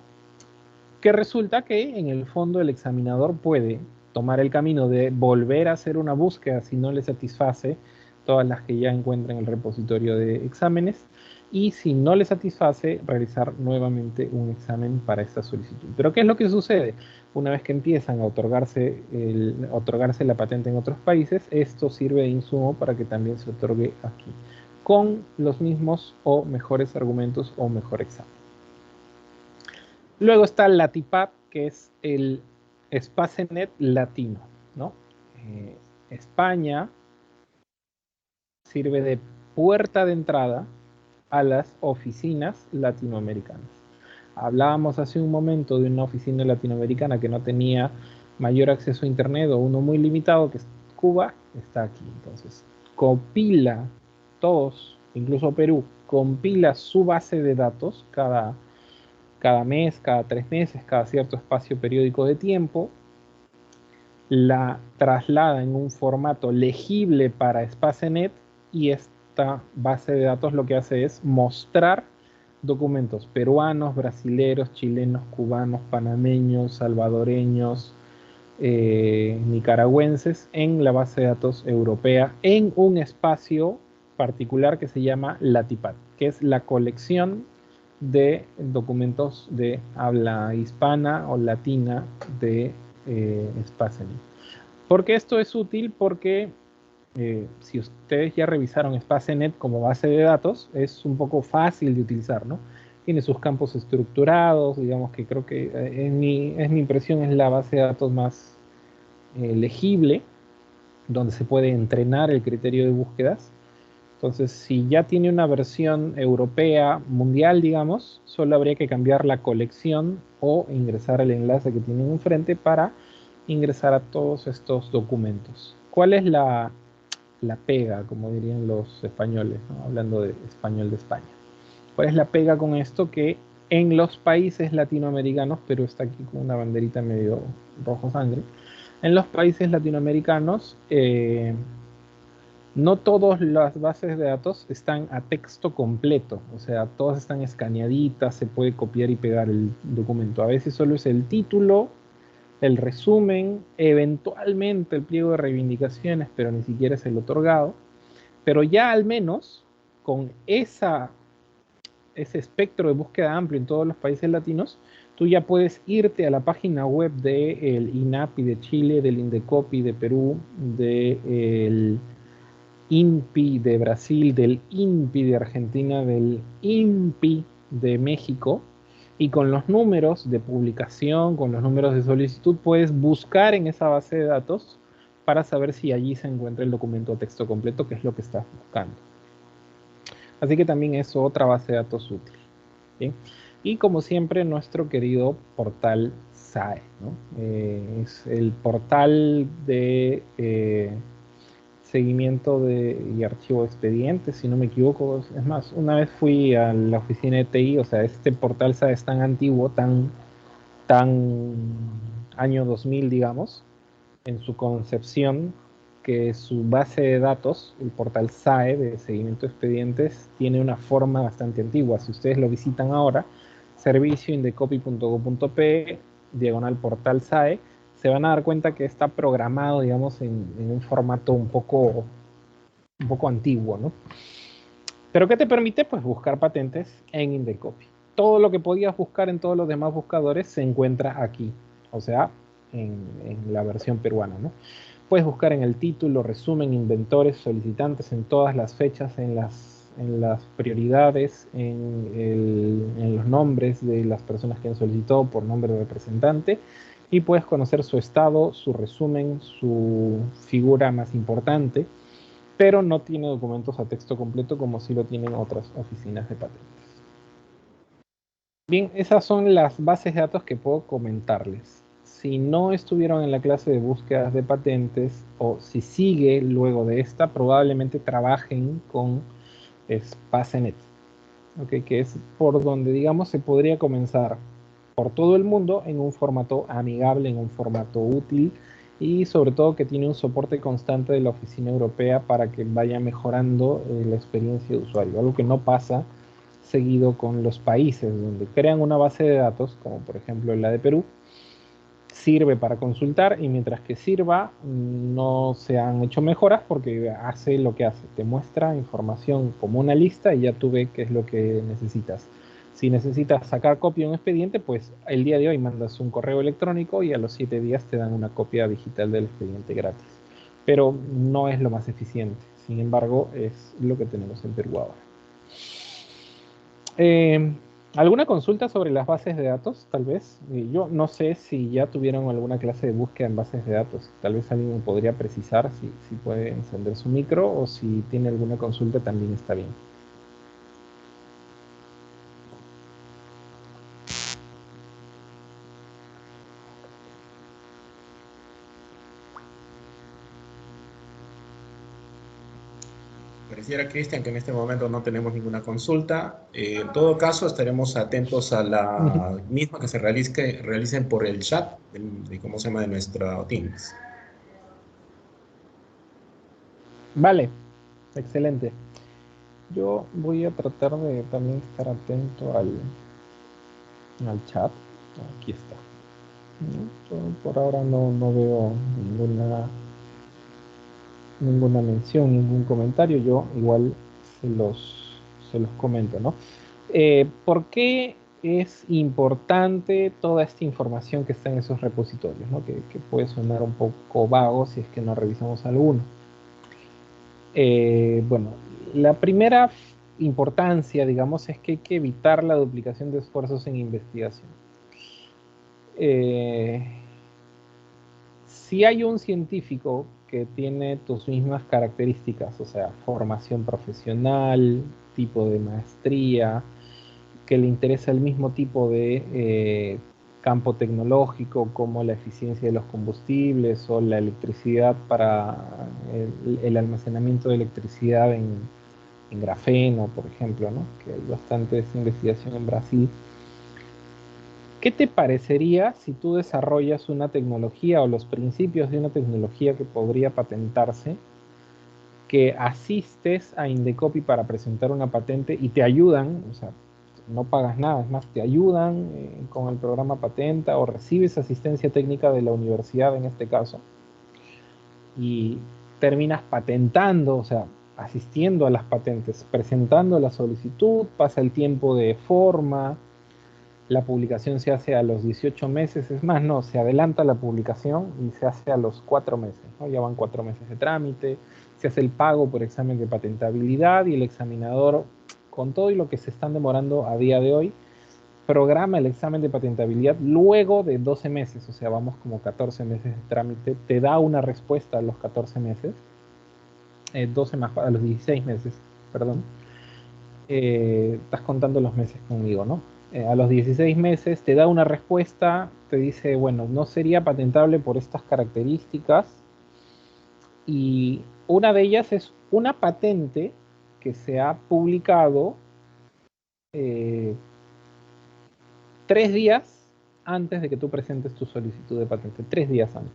Que resulta que en el fondo el examinador puede tomar el camino de volver a hacer una búsqueda si no le satisface todas las que ya encuentra en el repositorio de exámenes, y si no le satisface, realizar nuevamente un examen para esta solicitud. Pero ¿qué es lo que sucede? Una vez que empiezan a otorgarse la patente en otros países, esto sirve de insumo para que también se otorgue aquí, con los mismos o mejores argumentos o mejor examen. Luego está el LATIPAT, que es el Spacenet latino, ¿no? España sirve de puerta de entrada a las oficinas latinoamericanas. Hablábamos hace un momento de una oficina latinoamericana que no tenía mayor acceso a Internet, o uno muy limitado, que es Cuba, está aquí. Entonces, compila todos, incluso Perú, compila su base de datos cada mes, cada 3 meses, cada cierto espacio periódico de tiempo, la traslada en un formato legible para Spacenet, y esta base de datos lo que hace es mostrar documentos peruanos, brasileros, chilenos, cubanos, panameños, salvadoreños, nicaragüenses en la base de datos europea en un espacio particular que se llama LATIPAT, que es la colección de documentos de habla hispana o latina de Spacenet. ¿Por qué esto es útil? Porque si ustedes ya revisaron Spacenet como base de datos, es un poco fácil de utilizar, ¿no? Tiene sus campos estructurados, digamos que creo que es mi impresión, es la base de datos más legible, donde se puede entrenar el criterio de búsquedas. Entonces, si ya tiene una versión europea mundial, digamos, solo habría que cambiar la colección o ingresar el enlace que tienen enfrente para ingresar a todos estos documentos. ¿Cuál es la pega, como dirían los españoles, ¿no? Hablando de español de España? ¿Cuál es la pega con esto? Que en los países latinoamericanos, pero está aquí con una banderita medio rojo sangre, en los países latinoamericanos, no todas las bases de datos están a texto completo, o sea, todas están escaneaditas, se puede copiar y pegar el documento. A veces solo es el título, el resumen, eventualmente el pliego de reivindicaciones, pero ni siquiera es el otorgado. Pero ya al menos con ese espectro de búsqueda amplio en todos los países latinos, tú ya puedes irte a la página web del INAPI de Chile, del INDECOPI de Perú, del INPI de Brasil, del INPI de Argentina, del INPI de México, y con los números de publicación, con los números de solicitud, puedes buscar en esa base de datos para saber si allí se encuentra el documento a texto completo, que es lo que estás buscando. Así que también es otra base de datos útil. ¿Bien? Y como siempre, nuestro querido portal SAE, ¿no? Es el portal de seguimiento y archivo de expedientes, si no me equivoco. Es más, una vez fui a la oficina de TI, o sea, este portal SAE es tan antiguo, tan año 2000, digamos, en su concepción, que su base de datos, el portal SAE de seguimiento de expedientes, tiene una forma bastante antigua. Si ustedes lo visitan ahora, servicio.indecopy.go.p, diagonal portal SAE, se van a dar cuenta que está programado, digamos, en un formato un poco antiguo, ¿no? Pero ¿qué te permite? Pues buscar patentes en Indecopy. Todo lo que podías buscar en todos los demás buscadores se encuentra aquí, o sea, en la versión peruana, ¿no? Puedes buscar en el título, resumen, inventores, solicitantes, en todas las fechas, en las prioridades, en los nombres de las personas que han solicitado por nombre de representante, y puedes conocer su estado, su resumen, su figura más importante, pero no tiene documentos a texto completo como sí lo tienen otras oficinas de patentes. Bien, esas son las bases de datos que puedo comentarles. Si no estuvieron en la clase de búsquedas de patentes, o si sigue luego de esta, probablemente trabajen con Spacenet, ¿okay? Que es por donde, digamos, se podría comenzar por todo el mundo en un formato amigable, en un formato útil, y sobre todo que tiene un soporte constante de la Oficina Europea para que vaya mejorando la experiencia de usuario, algo que no pasa seguido con los países donde crean una base de datos, como por ejemplo la de Perú, sirve para consultar, y mientras que sirva no se han hecho mejoras porque hace lo que hace, te muestra información como una lista y ya tú ves qué es lo que necesitas. Si necesitas sacar copia de un expediente, pues el día de hoy mandas un correo electrónico y a los 7 días te dan una copia digital del expediente gratis. Pero no es lo más eficiente, sin embargo es lo que tenemos en Perú ahora. ¿Alguna consulta sobre las bases de datos, tal vez? Yo no sé si ya tuvieron alguna clase de búsqueda en bases de datos. Tal vez alguien me podría precisar si puede encender su micro, o si tiene alguna consulta también está bien. Pareciera, Cristian, que en este momento no tenemos ninguna consulta. En todo caso, estaremos atentos a la misma que se realicen por el chat de cómo se llama, de nuestra Teams. Vale, excelente. Yo voy a tratar de también estar atento al chat. Aquí está. Por ahora no veo ninguna mención, ningún comentario. Yo igual se los comento, ¿no? ¿Por qué es importante toda esta información que está en esos repositorios, ¿no? Que puede sonar un poco vago si es que no revisamos alguno. Bueno, la primera importancia, digamos, es que hay que evitar la duplicación de esfuerzos en investigación. si hay un científico que tiene tus mismas características, o sea, formación profesional, tipo de maestría, que le interesa el mismo tipo de campo tecnológico como la eficiencia de los combustibles o la electricidad para el almacenamiento de electricidad en grafeno, por ejemplo, ¿no? Que hay bastante investigación en Brasil. ¿Qué te parecería si tú desarrollas una tecnología o los principios de una tecnología que podría patentarse, que asistes a Indecopi para presentar una patente y te ayudan, o sea, no pagas nada, es más, te ayudan con el programa Patenta o recibes asistencia técnica de la universidad en este caso y terminas patentando, o sea, asistiendo a las patentes, presentando la solicitud, pasa el tiempo de forma, la publicación se hace a los 18 meses, es más, no, se adelanta la publicación y se hace a los 4 meses, ¿no? Ya van 4 meses de trámite, se hace el pago por examen de patentabilidad y el examinador, con todo y lo que se están demorando a día de hoy, programa el examen de patentabilidad luego de 12 meses, o sea, vamos como 14 meses de trámite, te da una respuesta a los 14 meses, 12 más, a los 16 meses, perdón, estás contando los meses conmigo, ¿no? A los 16 meses te da una respuesta, te dice, bueno, no sería patentable por estas características y una de ellas es una patente que se ha publicado eh, 3 días antes de que tú presentes tu solicitud de patente, 3 días antes.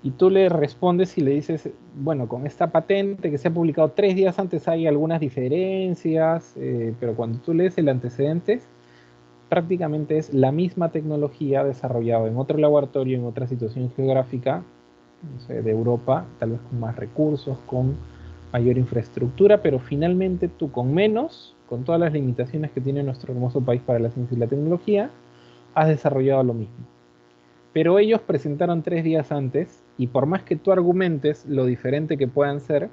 Y tú le respondes y le dices, bueno, con esta patente que se ha publicado 3 días antes hay algunas diferencias, pero cuando tú lees el antecedente, prácticamente es la misma tecnología desarrollada en otro laboratorio, en otra situación geográfica, no sé, de Europa, tal vez con más recursos, con mayor infraestructura, pero finalmente tú con menos, con todas las limitaciones que tiene nuestro hermoso país para la ciencia y la tecnología, has desarrollado lo mismo. Pero ellos presentaron 3 días antes y por más que tú argumentes lo diferente que puedan ser,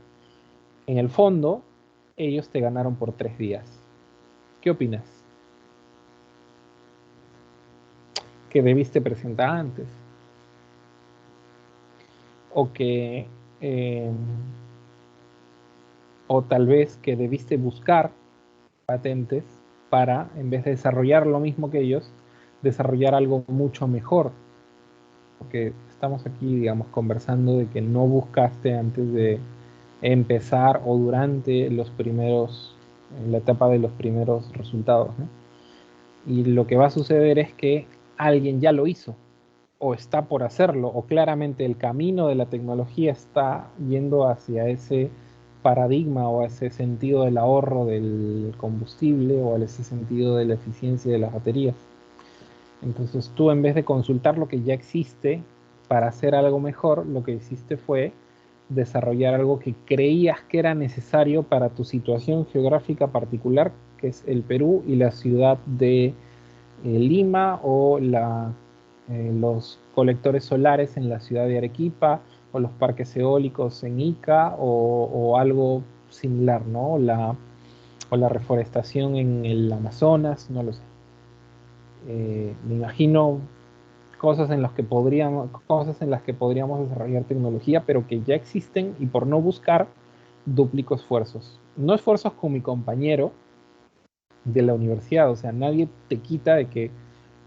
en el fondo ellos te ganaron por 3 días. ¿Qué opinas? Que debiste presentar antes. O que, eh, o tal vez que debiste buscar patentes para, en vez de desarrollar lo mismo que ellos, desarrollar algo mucho mejor. Porque estamos aquí, digamos, conversando de que no buscaste antes de empezar o durante los primeros, en la etapa de los primeros resultados, ¿no? Y lo que va a suceder es que alguien ya lo hizo o está por hacerlo, o claramente el camino de la tecnología está yendo hacia ese paradigma o a ese sentido del ahorro del combustible o a ese sentido de la eficiencia de las baterías. Entonces tú, en vez de consultar lo que ya existe para hacer algo mejor, lo que hiciste fue desarrollar algo que creías que era necesario para tu situación geográfica particular, que es el Perú y la ciudad de Lima o los colectores solares en la ciudad de Arequipa o los parques eólicos en Ica o algo similar, ¿no? O la reforestación en el Amazonas, no lo sé. Me imagino cosas en las que podríamos desarrollar tecnología, pero que ya existen y por no buscar, duplico esfuerzos. No esfuerzos con mi compañero de la universidad, o sea, nadie te quita de que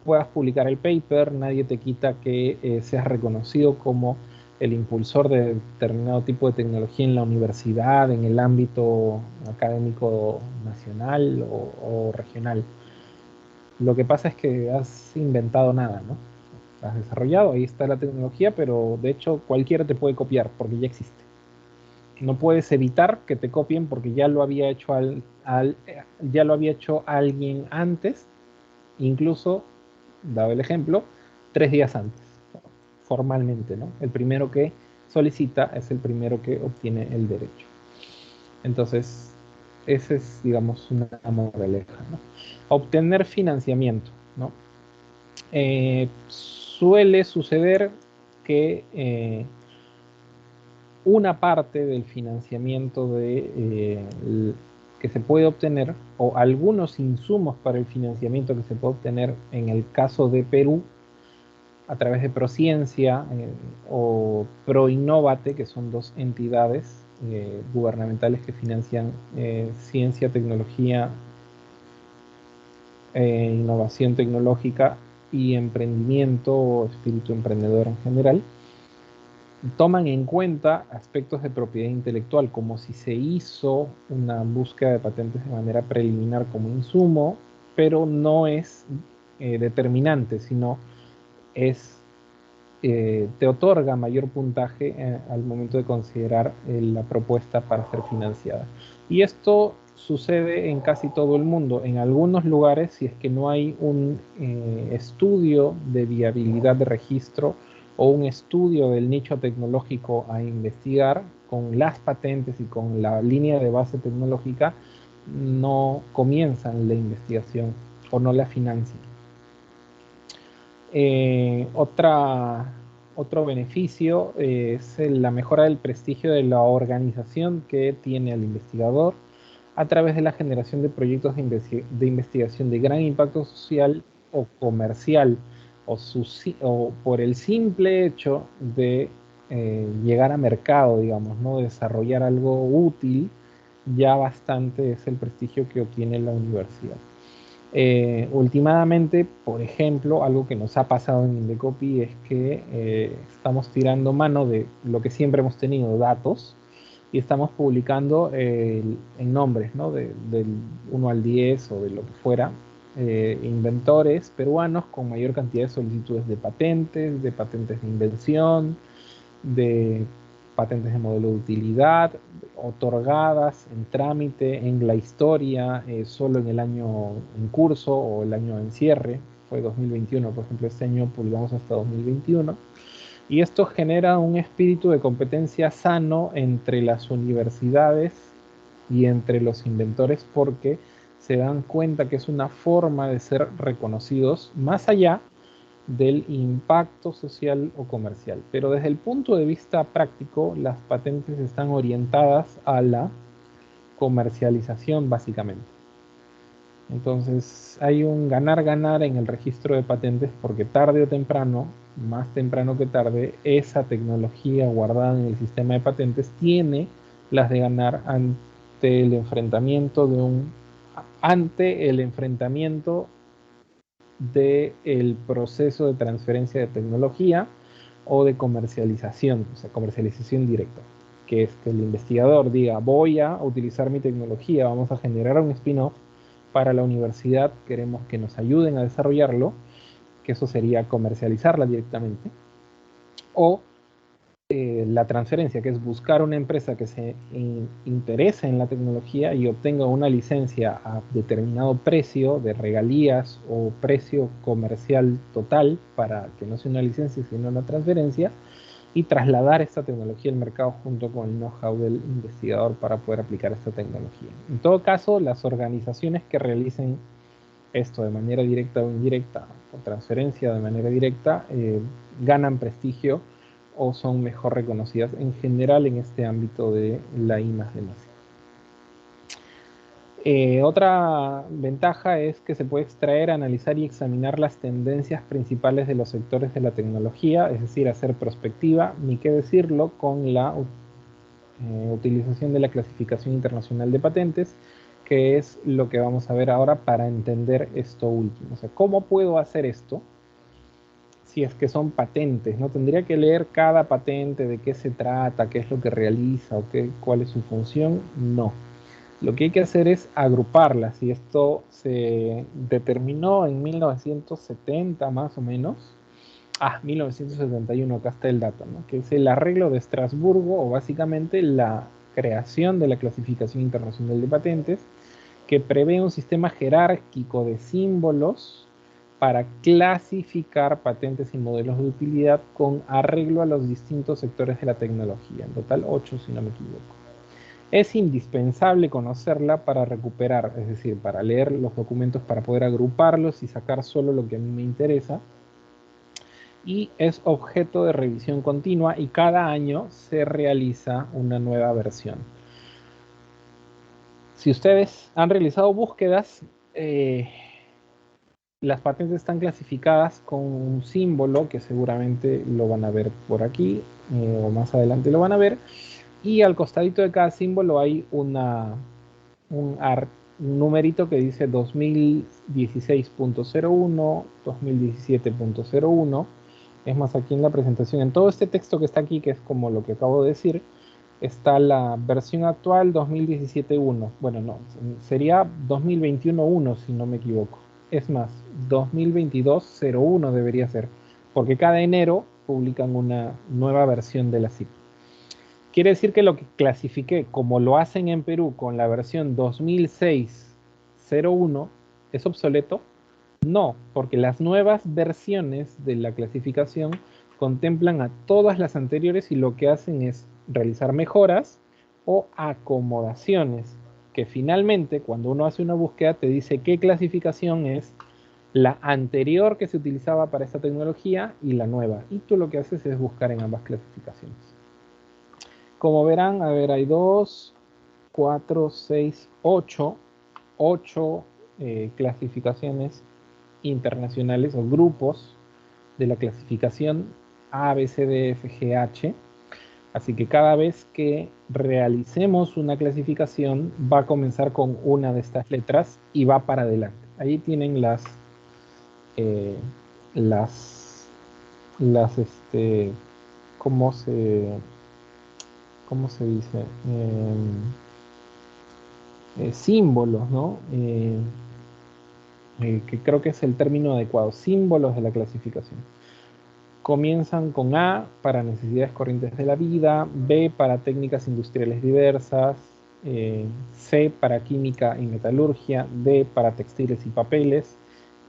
puedas publicar el paper, nadie te quita que seas reconocido como el impulsor de determinado tipo de tecnología en la universidad, en el ámbito académico nacional o regional. Lo que pasa es que has inventado nada, ¿no? Has desarrollado, ahí está la tecnología, pero de hecho cualquiera te puede copiar porque ya existe. No puedes evitar que te copien porque ya lo había hecho ya lo había hecho alguien antes, incluso, dado el ejemplo, 3 días antes, formalmente, ¿no? El primero que solicita es el primero que obtiene el derecho. Entonces, ese es, digamos, una moraleja, ¿no? Obtener financiamiento, ¿no? Suele suceder que una parte del financiamiento que se puede obtener o algunos insumos para el financiamiento que se puede obtener en el caso de Perú a través de Prociencia o Proinnovate, que son dos entidades gubernamentales que financian ciencia, tecnología, innovación tecnológica y emprendimiento o espíritu emprendedor en general, toman en cuenta aspectos de propiedad intelectual, como si se hizo una búsqueda de patentes de manera preliminar como insumo, pero no es determinante, sino te otorga mayor puntaje al momento de considerar la propuesta para ser financiada. Y esto sucede en casi todo el mundo. En algunos lugares, si es que no hay un estudio de viabilidad de registro o un estudio del nicho tecnológico a investigar, con las patentes y con la línea de base tecnológica, no comienzan la investigación o no la financian. Otro beneficio es la mejora del prestigio de la organización que tiene el investigador a través de la generación de proyectos de investigación de gran impacto social o comercial, o por el simple hecho de llegar a mercado, digamos, ¿no? Desarrollar algo útil, ya bastante es el prestigio que obtiene la universidad. Últimamente, por ejemplo, algo que nos ha pasado en Indecopy es que estamos tirando mano de lo que siempre hemos tenido, datos, y estamos publicando en nombres, ¿no? Del 1 al 10 o de lo que fuera, inventores peruanos con mayor cantidad de solicitudes de patentes de invención, de patentes de modelo de utilidad, otorgadas en trámite, en la historia, solo en el año en curso o el año en cierre, fue 2021, por ejemplo, este año publicamos hasta 2021, y esto genera un espíritu de competencia sano entre las universidades y entre los inventores, porque se dan cuenta que es una forma de ser reconocidos más allá del impacto social o comercial. Pero desde el punto de vista práctico, las patentes están orientadas a la comercialización básicamente. Entonces hay un ganar-ganar en el registro de patentes porque tarde o temprano, más temprano que tarde, esa tecnología guardada en el sistema de patentes tiene las de ganar ante el enfrentamiento del proceso de transferencia de tecnología o de comercialización, o sea, comercialización directa, que es que el investigador diga, voy a utilizar mi tecnología, vamos a generar un spin-off para la universidad, queremos que nos ayuden a desarrollarlo, que eso sería comercializarla directamente, o la transferencia, que es buscar una empresa que se interese en la tecnología y obtenga una licencia a determinado precio de regalías o precio comercial total, para que no sea una licencia sino una transferencia, y trasladar esta tecnología al mercado junto con el know-how del investigador para poder aplicar esta tecnología. En todo caso, las organizaciones que realicen esto de manera directa o indirecta, o transferencia de manera directa, ganan prestigio o son mejor reconocidas en general en este ámbito de la I+D+. Otra ventaja es que se puede extraer, analizar y examinar las tendencias principales de los sectores de la tecnología, es decir, hacer prospectiva, ni qué decirlo, con la utilización de la clasificación internacional de patentes, que es lo que vamos a ver ahora para entender esto último. O sea, ¿cómo puedo hacer esto? Si es que son patentes, ¿no? Tendría que leer cada patente, de qué se trata, qué es lo que realiza o cuál es su función. No. Lo que hay que hacer es agruparlas, y esto se determinó en 1970 más o menos. 1971, acá está el dato, ¿no? Que es el arreglo de Estrasburgo, o básicamente la creación de la clasificación internacional de patentes, que prevé un sistema jerárquico de símbolos para clasificar patentes y modelos de utilidad con arreglo a los distintos sectores de la tecnología, en total 8 si no me equivoco. Es indispensable conocerla para recuperar, es decir, para leer los documentos, para poder agruparlos y sacar solo lo que a mí me interesa, y es objeto de revisión continua y cada año se realiza una nueva versión. Si ustedes han realizado búsquedas, las patentes están clasificadas con un símbolo que seguramente lo van a ver por aquí, o más adelante lo van a ver, y al costadito de cada símbolo hay un, un numerito que dice 2016.01, 2017.01. Es más, aquí en la presentación, en todo este texto que está aquí, que es como lo que acabo de decir, está la versión actual 2017.1. Bueno, no, sería 2021.1 si no me equivoco. Es más, 2022.01 debería ser, porque cada enero publican una nueva versión de la CIP. Quiere decir que lo que clasifiqué, como lo hacen en Perú con la versión 2006.01, ¿es obsoleto? No, porque las nuevas versiones de la clasificación contemplan a todas las anteriores y lo que hacen es realizar mejoras o acomodaciones, que finalmente cuando uno hace una búsqueda te dice qué clasificación es la anterior que se utilizaba para esta tecnología y la nueva. Y tú lo que haces es buscar en ambas clasificaciones. Como verán, a ver, hay 2, 4, 6, 8, 8 clasificaciones internacionales o grupos de la clasificación A, B, C, D, F, G, H. Así que cada vez que realicemos una clasificación va a comenzar con una de estas letras y va para adelante. Ahí tienen eh, las, ¿cómo cómo se dice? Símbolos, ¿no? Que creo que es el término adecuado, símbolos de la clasificación. Comienzan con A para necesidades corrientes de la vida, B para técnicas industriales diversas, C para química y metalurgia, D para textiles y papeles,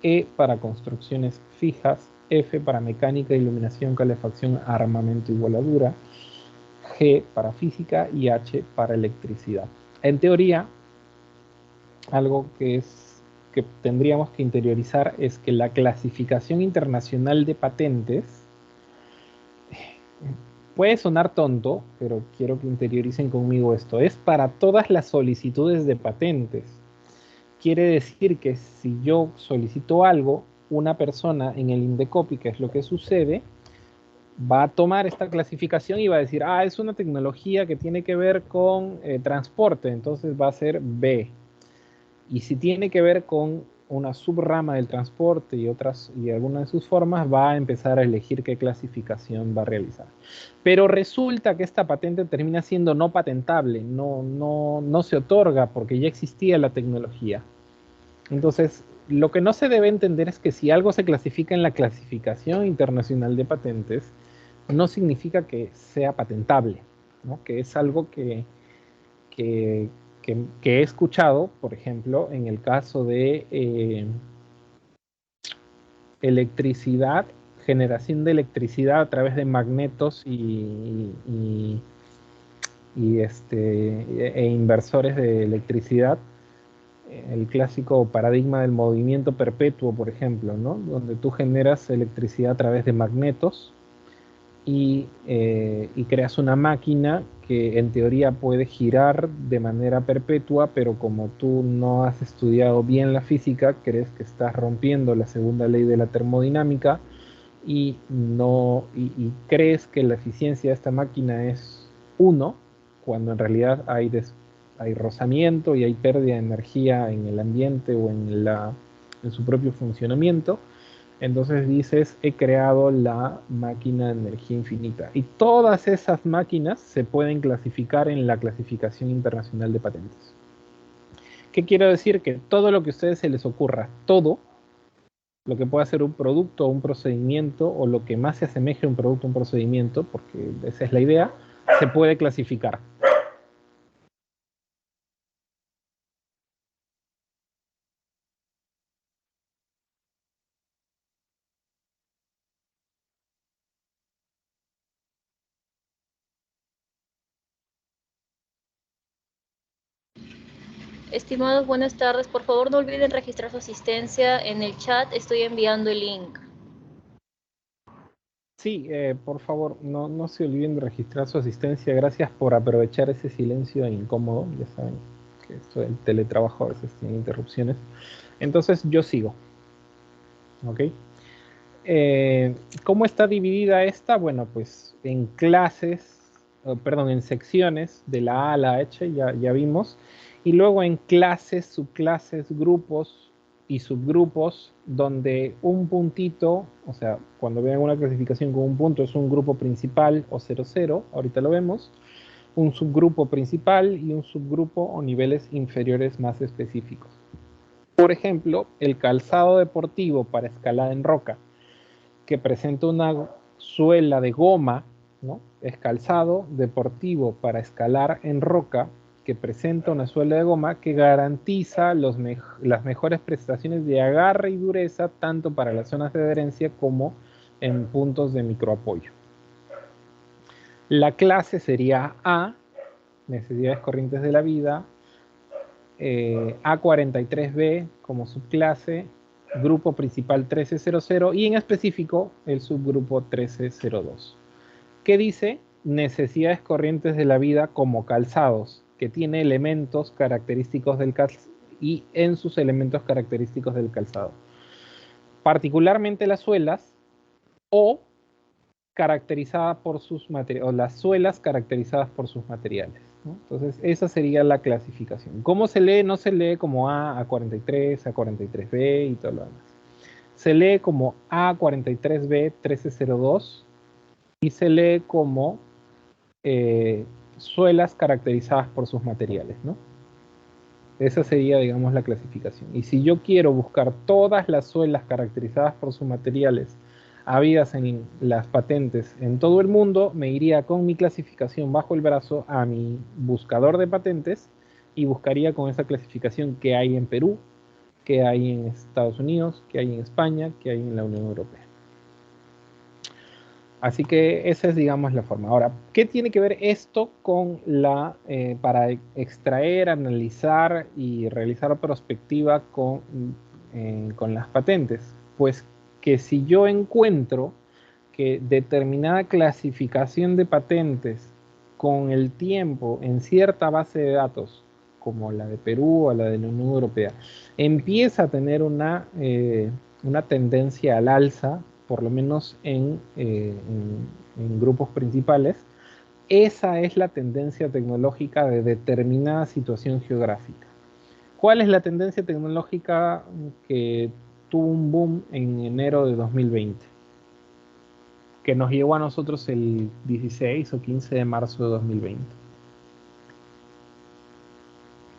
E para construcciones fijas, F para mecánica, iluminación, calefacción, armamento y voladura, G para física y H para electricidad. En teoría, algo que tendríamos que interiorizar es que la clasificación internacional de patentes puede sonar tonto, pero quiero que interioricen conmigo esto. Es para todas las solicitudes de patentes. Quiere decir que si yo solicito algo, una persona en el Indecopi, que es lo que sucede, va a tomar esta clasificación y va a decir, ah, es una tecnología que tiene que ver con transporte, entonces va a ser B. Y si tiene que ver con una subrama del transporte y otras y alguna de sus formas, va a empezar a elegir qué clasificación va a realizar. Pero resulta que esta patente termina siendo no patentable, no se otorga porque ya existía la tecnología. Entonces, lo que no se debe entender es que si algo se clasifica en la clasificación internacional de patentes, no significa que sea patentable, ¿no? Que es algo que, que he escuchado, por ejemplo, en el caso de electricidad, generación de electricidad a través de magnetos e inversores de electricidad, el clásico paradigma del movimiento perpetuo, por ejemplo, ¿no? Donde tú generas electricidad a través de magnetos y creas una máquina que en teoría puede girar de manera perpetua, pero como tú no has estudiado bien la física, crees que estás rompiendo la segunda ley de la termodinámica y, no, y crees que la eficiencia de esta máquina es uno, cuando en realidad hay rozamiento y hay pérdida de energía en el ambiente o en su propio funcionamiento. Entonces dices, he creado la máquina de energía infinita. Y todas esas máquinas se pueden clasificar en la clasificación internacional de patentes. ¿Qué quiero decir? Que todo lo que a ustedes se les ocurra, todo lo que pueda ser un producto o un procedimiento, o lo que más se asemeje a un producto o un procedimiento, porque esa es la idea, se puede clasificar. Estimados, buenas tardes. Por favor, no olviden registrar su asistencia en el chat. Estoy enviando el link. Sí, por favor, no se olviden de registrar su asistencia. Gracias por aprovechar ese silencio incómodo. Ya saben que esto del teletrabajo a veces tiene interrupciones. Entonces, yo sigo. ¿Ok? ¿Cómo está dividida esta? Bueno, pues en clases, perdón, en secciones de la A a la H, ya vimos, y luego en clases, subclases, grupos y subgrupos, donde un puntito, o sea, cuando vean una clasificación con un punto es un grupo principal o 00, ahorita lo vemos, un subgrupo principal y un subgrupo o niveles inferiores más específicos. Por ejemplo, el calzado deportivo para escalada en roca, que presenta una suela de goma, ¿no? Es calzado deportivo para escalar en roca, que presenta una suela de goma que garantiza las mejores prestaciones de agarre y dureza tanto para las zonas de adherencia como en puntos de microapoyo. La clase sería A, necesidades corrientes de la vida, A43B como subclase, grupo principal 1300 y en específico el subgrupo 1302. ¿Qué dice? Necesidades corrientes de la vida como calzados, que tiene elementos característicos del calzado y en sus elementos característicos del calzado. Particularmente las suelas o caracterizada por sus materiales, o las suelas caracterizadas por sus materiales, ¿no? Entonces, esa sería la clasificación. ¿Cómo se lee? No se lee como A43, A43B y todo lo demás. Se lee como A43B 1302 y se lee como suelas caracterizadas por sus materiales, ¿no? Esa sería, digamos, la clasificación. Y si yo quiero buscar todas las suelas caracterizadas por sus materiales habidas en las patentes en todo el mundo, me iría con mi clasificación bajo el brazo a mi buscador de patentes y buscaría con esa clasificación que hay en Perú, que hay en Estados Unidos, que hay en España, que hay en la Unión Europea. Así que esa es, digamos, la forma. Ahora, ¿qué tiene que ver esto con para extraer, analizar y realizar prospectiva con las patentes? Pues que si yo encuentro que determinada clasificación de patentes con el tiempo en cierta base de datos, como la de Perú o la de la Unión Europea, empieza a tener una tendencia al alza, por lo menos en grupos principales, esa es la tendencia tecnológica de determinada situación geográfica. ¿Cuál es la tendencia tecnológica que tuvo un boom en enero de 2020? Que nos llegó a nosotros el 16 o 15 de marzo de 2020.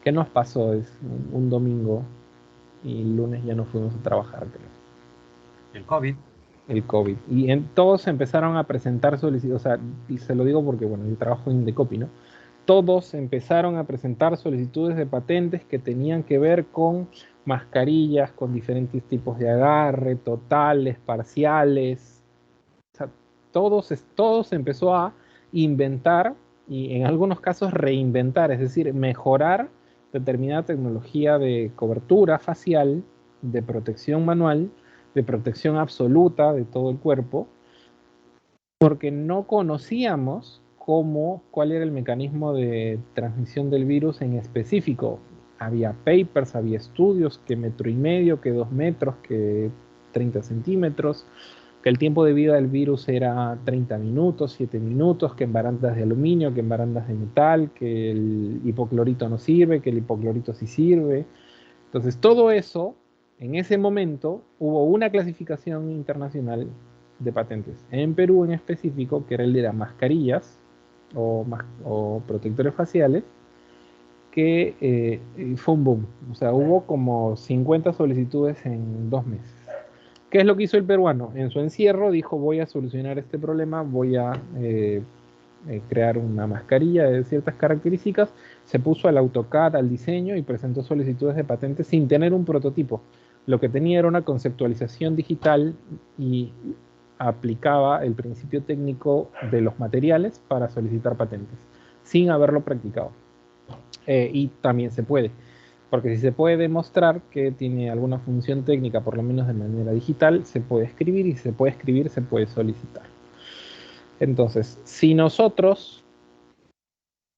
¿Qué nos pasó? Es un domingo y el lunes ya no fuimos a trabajar, creo. El COVID. El COVID. Y todos empezaron a presentar solicitudes, o sea, y se lo digo porque, bueno, yo trabajo en Indecopy, ¿no? Todos empezaron a presentar solicitudes de patentes que tenían que ver con mascarillas, con diferentes tipos de agarre, totales, parciales. O sea, todos empezó a inventar y en algunos casos reinventar, es decir, mejorar determinada tecnología de cobertura facial, de protección manual, de protección absoluta de todo el cuerpo, porque no conocíamos cuál era el mecanismo de transmisión del virus en específico. Había papers, había estudios que 1,5 metros, que 2 metros, que 30 centímetros, que el tiempo de vida del virus era 30 minutos, 7 minutos, que en barandas de aluminio, que en barandas de metal, que el hipoclorito no sirve, que el hipoclorito sí sirve. Entonces, todo eso, en ese momento, hubo una clasificación internacional de patentes. En Perú en específico, que era el de las mascarillas o protectores faciales, que fue un boom. O sea, hubo como 50 solicitudes en 2 meses. ¿Qué es lo que hizo el peruano? En su encierro dijo, voy a solucionar este problema, voy a crear una mascarilla de ciertas características, se puso al AutoCAD, al diseño y presentó solicitudes de patentes sin tener un prototipo. Lo que tenía era una conceptualización digital y aplicaba el principio técnico de los materiales para solicitar patentes, sin haberlo practicado. Y también se puede. Porque si se puede demostrar que tiene alguna función técnica, por lo menos de manera digital, se puede escribir y si se puede escribir, se puede solicitar. Entonces, si nosotros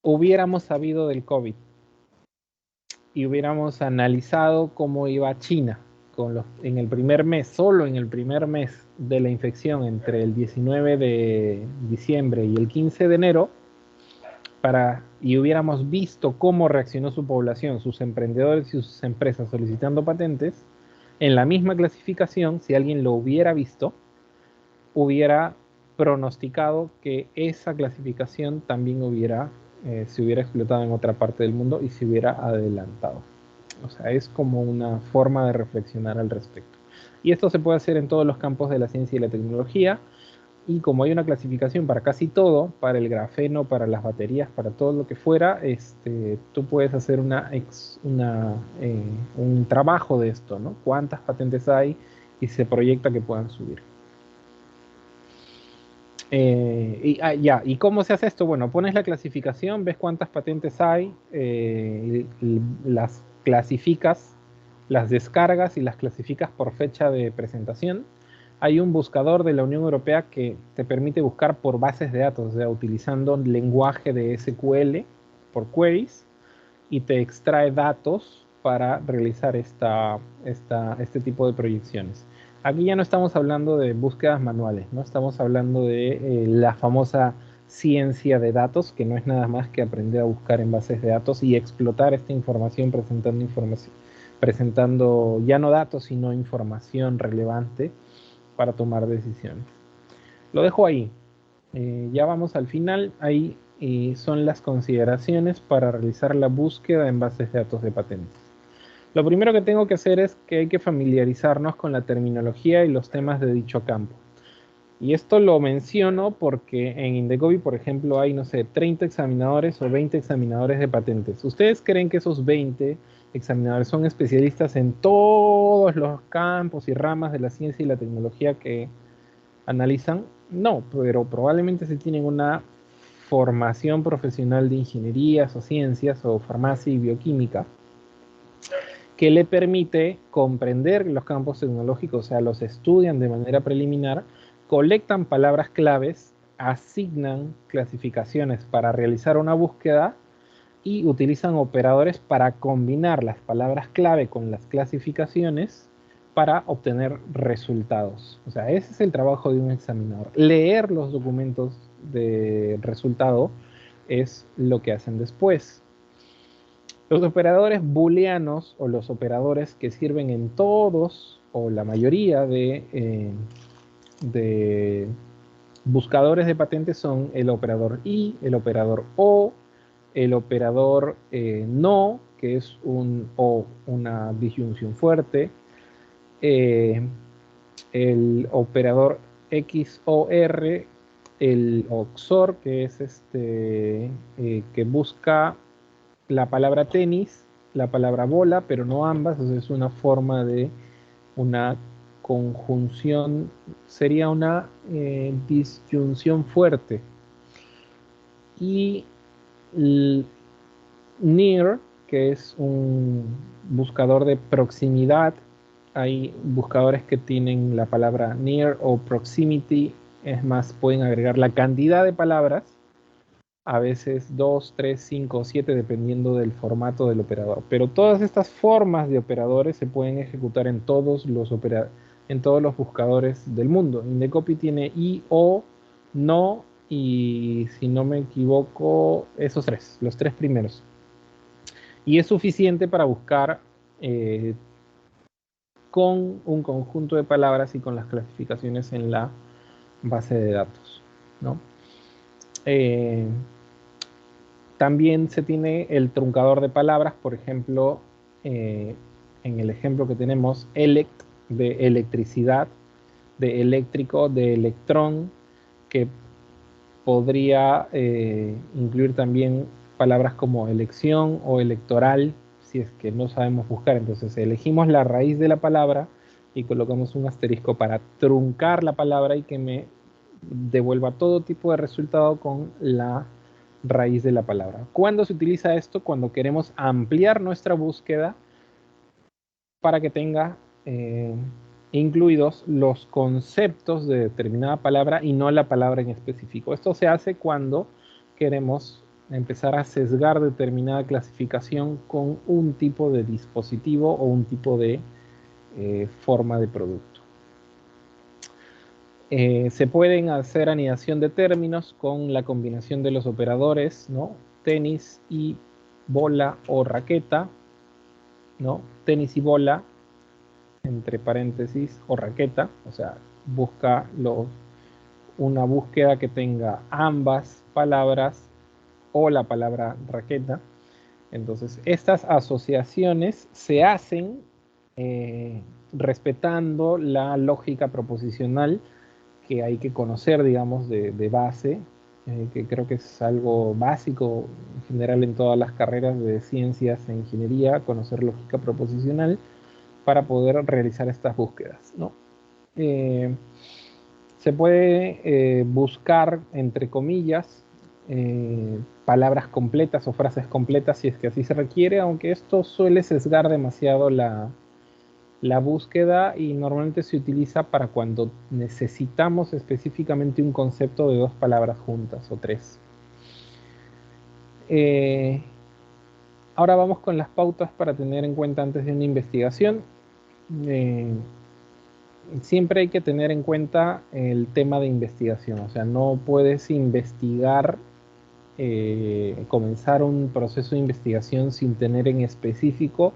hubiéramos sabido del COVID y hubiéramos analizado cómo iba China, en el primer mes, solo en el primer mes de la infección, entre el 19 de diciembre y el 15 de enero, y hubiéramos visto cómo reaccionó su población, sus emprendedores y sus empresas solicitando patentes, en la misma clasificación, si alguien lo hubiera visto, hubiera pronosticado que esa clasificación también se hubiera explotado en otra parte del mundo y se hubiera adelantado. O sea, es como una forma de reflexionar al respecto. Y esto se puede hacer en todos los campos de la ciencia y la tecnología. Y como hay una clasificación para casi todo, para el grafeno, para las baterías, para todo lo que fuera, tú puedes hacer un trabajo de esto, ¿no? ¿Cuántas patentes hay? Y se proyecta que puedan subir. ¿Y cómo se hace esto? Bueno, pones la clasificación, ves cuántas patentes hay, las clasificas, las descargas y las clasificas por fecha de presentación. Hay un buscador de la Unión Europea que te permite buscar por bases de datos, o sea, utilizando lenguaje de SQL por queries, y te extrae datos para realizar este tipo de proyecciones. Aquí ya no estamos hablando de búsquedas manuales, no estamos hablando de la famosa ciencia de datos, que no es nada más que aprender a buscar en bases de datos y explotar esta información presentando ya no datos, sino información relevante para tomar decisiones. Lo dejo ahí. Ya vamos al final. Ahí son las consideraciones para realizar la búsqueda en bases de datos de patentes. Lo primero que tengo que hacer es que hay que familiarizarnos con la terminología y los temas de dicho campo. Y esto lo menciono porque en Indecopi, por ejemplo, hay, no sé, 30 examinadores o 20 examinadores de patentes. ¿Ustedes creen que esos 20 examinadores son especialistas en todos los campos y ramas de la ciencia y la tecnología que analizan? No, pero probablemente si tienen una formación profesional de ingenierías o ciencias o farmacia y bioquímica que le permite comprender los campos tecnológicos, o sea, los estudian de manera preliminar, colectan palabras claves, asignan clasificaciones para realizar una búsqueda y utilizan operadores para combinar las palabras clave con las clasificaciones para obtener resultados. O sea, ese es el trabajo de un examinador. Leer los documentos de resultado es lo que hacen después. Los operadores booleanos o los operadores que sirven en todos o la mayoría de buscadores de patentes son el operador y, el operador o, el operador no, que es una disyunción fuerte, el operador XOR, el XOR, que es que busca la palabra tenis, la palabra bola, pero no ambas, o sea, es una forma de una conjunción, sería una disyunción fuerte. Y near, que es un buscador de proximidad. Hay buscadores que tienen la palabra near o proximity, es más, pueden agregar la cantidad de palabras, a veces 2, 3, 5, 7, dependiendo del formato del operador. Pero todas estas formas de operadores se pueden ejecutar en todos los buscadores del mundo. Indecopi tiene I, O, no, y si no me equivoco, esos tres, los tres primeros. Y es suficiente para buscar con un conjunto de palabras y con las clasificaciones en la base de datos, ¿no? También se tiene el truncador de palabras, por ejemplo, en el ejemplo que tenemos, elect, de electricidad, de eléctrico, de electrón, que podría incluir también palabras como elección o electoral, si es que no sabemos buscar. Entonces elegimos la raíz de la palabra y colocamos un asterisco para truncar la palabra y que me devuelva todo tipo de resultado con la raíz de la palabra. ¿Cuándo se utiliza esto? Cuando queremos ampliar nuestra búsqueda para que tenga incluidos los conceptos de determinada palabra y no la palabra en específico. Esto se hace cuando queremos empezar a sesgar determinada clasificación con un tipo de dispositivo o un tipo de forma de producto. Se pueden hacer anidación de términos con la combinación de los operadores, ¿no? Tenis y bola o raqueta, ¿no? Tenis y bola, entre paréntesis, o raqueta, o sea, busca una búsqueda que tenga ambas palabras o la palabra raqueta. Entonces, estas asociaciones se hacen respetando la lógica proposicional que hay que conocer, digamos, de base, que creo que es algo básico en general en todas las carreras de ciencias e ingeniería, conocer lógica proposicional para poder realizar estas búsquedas, ¿no? Se puede buscar, entre comillas, palabras completas o frases completas si es que así se requiere, aunque esto suele sesgar demasiado la búsqueda y normalmente se utiliza para cuando necesitamos específicamente un concepto de 2 palabras juntas o 3. Ahora vamos con las pautas para tener en cuenta antes de una investigación. Siempre hay que tener en cuenta el tema de investigación, o sea, no puedes investigar, comenzar un proceso de investigación sin tener en específico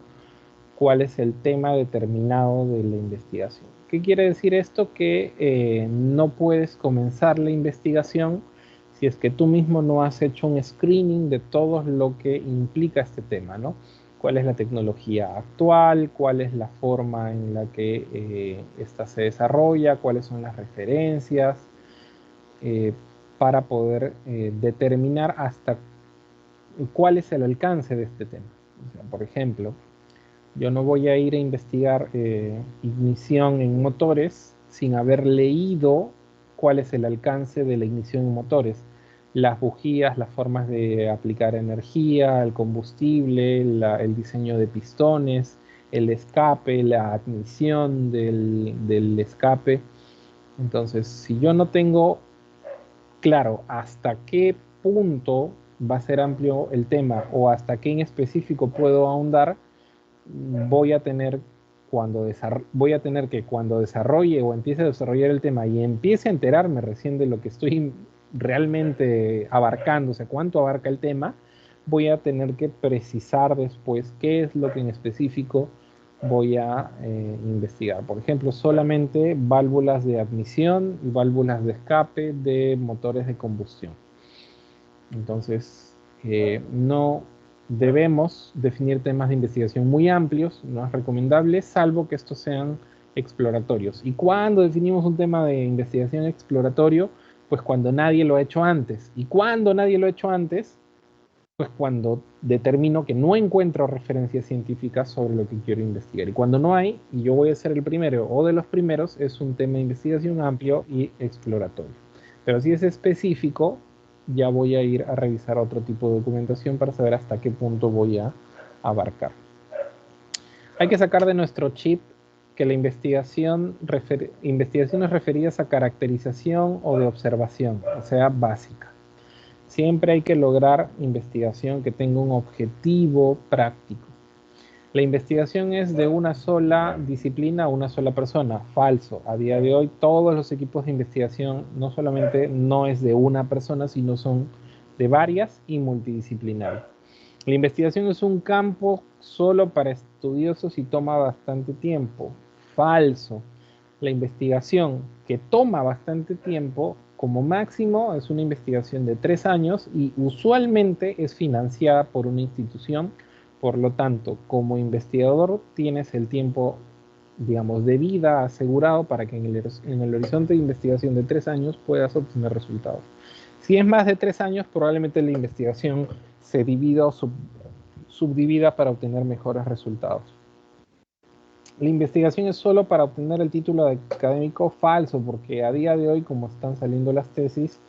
cuál es el tema determinado de la investigación. ¿Qué quiere decir esto? Que no puedes comenzar la investigación si es que tú mismo no has hecho un screening de todo lo que implica este tema, ¿no? ¿Cuál es la tecnología actual? ¿Cuál es la forma en la que esta se desarrolla? ¿Cuáles son las referencias? Para poder determinar hasta cuál es el alcance de este tema. O sea, por ejemplo, yo no voy a ir a investigar ignición en motores sin haber leído cuál es el alcance de la ignición en motores. Las bujías, las formas de aplicar energía, el combustible, el diseño de pistones, el escape, la admisión del escape. Entonces, si yo no tengo claro hasta qué punto va a ser amplio el tema o hasta qué en específico puedo ahondar, voy a tener que cuando desarrolle o empiece a desarrollar el tema y empiece a enterarme recién de lo que estoy realmente abarcando, o sea, cuánto abarca el tema, voy a tener que precisar después qué es lo que en específico voy a investigar. Por ejemplo, solamente válvulas de admisión y válvulas de escape de motores de combustión. Entonces, no debemos definir temas de investigación muy amplios, no es recomendable, salvo que estos sean exploratorios. ¿Y cuándo definimos un tema de investigación exploratorio? Pues cuando nadie lo ha hecho antes. ¿Y cuándo nadie lo ha hecho antes? Pues cuando determino que no encuentro referencias científicas sobre lo que quiero investigar. Y cuando no hay, y yo voy a ser el primero o de los primeros, es un tema de investigación amplio y exploratorio. Pero si es específico, ya voy a ir a revisar otro tipo de documentación para saber hasta qué punto voy a abarcar. Hay que sacar de nuestro chip que la investigaciones referidas a caracterización o de observación, o sea, básica. Siempre hay que lograr investigación que tenga un objetivo práctico. La investigación es de una sola disciplina a una sola persona. Falso. A día de hoy todos los equipos de investigación no solamente no es de una persona, sino son de varias y multidisciplinares. La investigación es un campo solo para estudiosos y toma bastante tiempo. Falso. La investigación que toma bastante tiempo, como máximo, es una investigación de 3 años y usualmente es financiada por una institución. Por lo tanto, como investigador tienes el tiempo, digamos, de vida asegurado para que en el horizonte de investigación de 3 años puedas obtener resultados. Si es más de 3 años, probablemente la investigación se divida o subdivida para obtener mejores resultados. La investigación es solo para obtener el título de académico. Falso, porque a día de hoy, como están saliendo las tesis,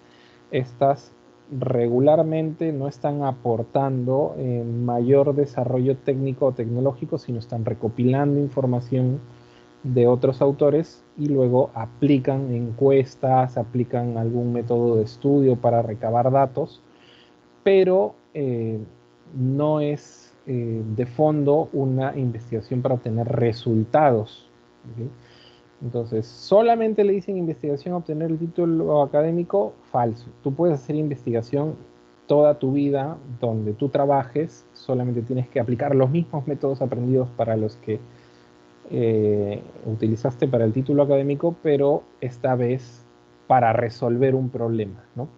estas regularmente no están aportando mayor desarrollo técnico o tecnológico, sino están recopilando información de otros autores y luego aplican encuestas, aplican algún método de estudio para recabar datos, pero no es de fondo una investigación para obtener resultados ¿Ok? Entonces, solamente le dicen investigación a obtener el título académico, falso. Tú puedes hacer investigación toda tu vida donde tú trabajes, solamente tienes que aplicar los mismos métodos aprendidos para los que utilizaste para el título académico, pero esta vez para resolver un problema, ¿no?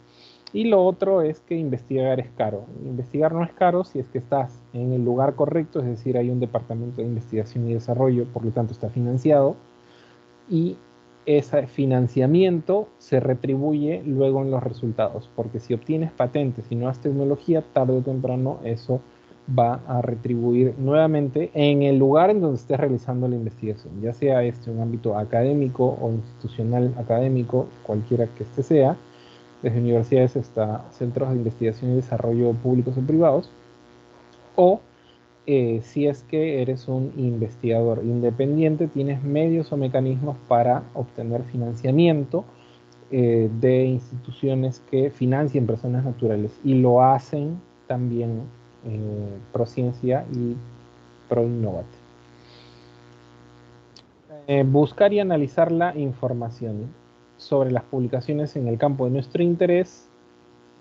Y lo otro es que investigar es caro. Investigar no es caro si es que estás en el lugar correcto, es decir, hay un departamento de investigación y desarrollo, por lo tanto está financiado, y ese financiamiento se retribuye luego en los resultados, porque si obtienes patentes y nuevas tecnologías, tarde o temprano eso va a retribuir nuevamente en el lugar en donde estés realizando la investigación, ya sea este un ámbito académico o institucional académico, cualquiera que este sea, desde universidades hasta centros de investigación y desarrollo públicos o privados, o si es que eres un investigador independiente, tienes medios o mecanismos para obtener financiamiento de instituciones que financien personas naturales y lo hacen también Prociencia y Proinnovate. Buscar y analizar la información sobre las publicaciones en el campo de nuestro interés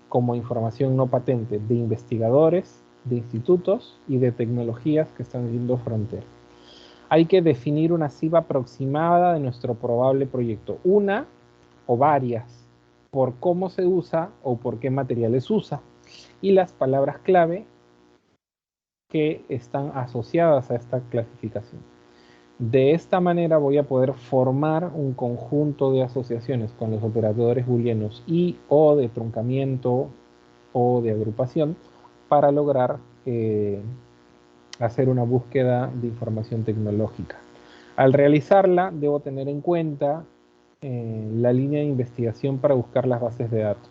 como información no patente de investigadores, de institutos y de tecnologías que están viendo frontera. Hay que definir una CIB aproximada de nuestro probable proyecto, una o varias, por cómo se usa o por qué materiales usa, y las palabras clave que están asociadas a esta clasificación. De esta manera voy a poder formar un conjunto de asociaciones con los operadores booleanos y o de truncamiento o de agrupación para lograr hacer una búsqueda de información tecnológica. Al realizarla, debo tener en cuenta la línea de investigación para buscar las bases de datos.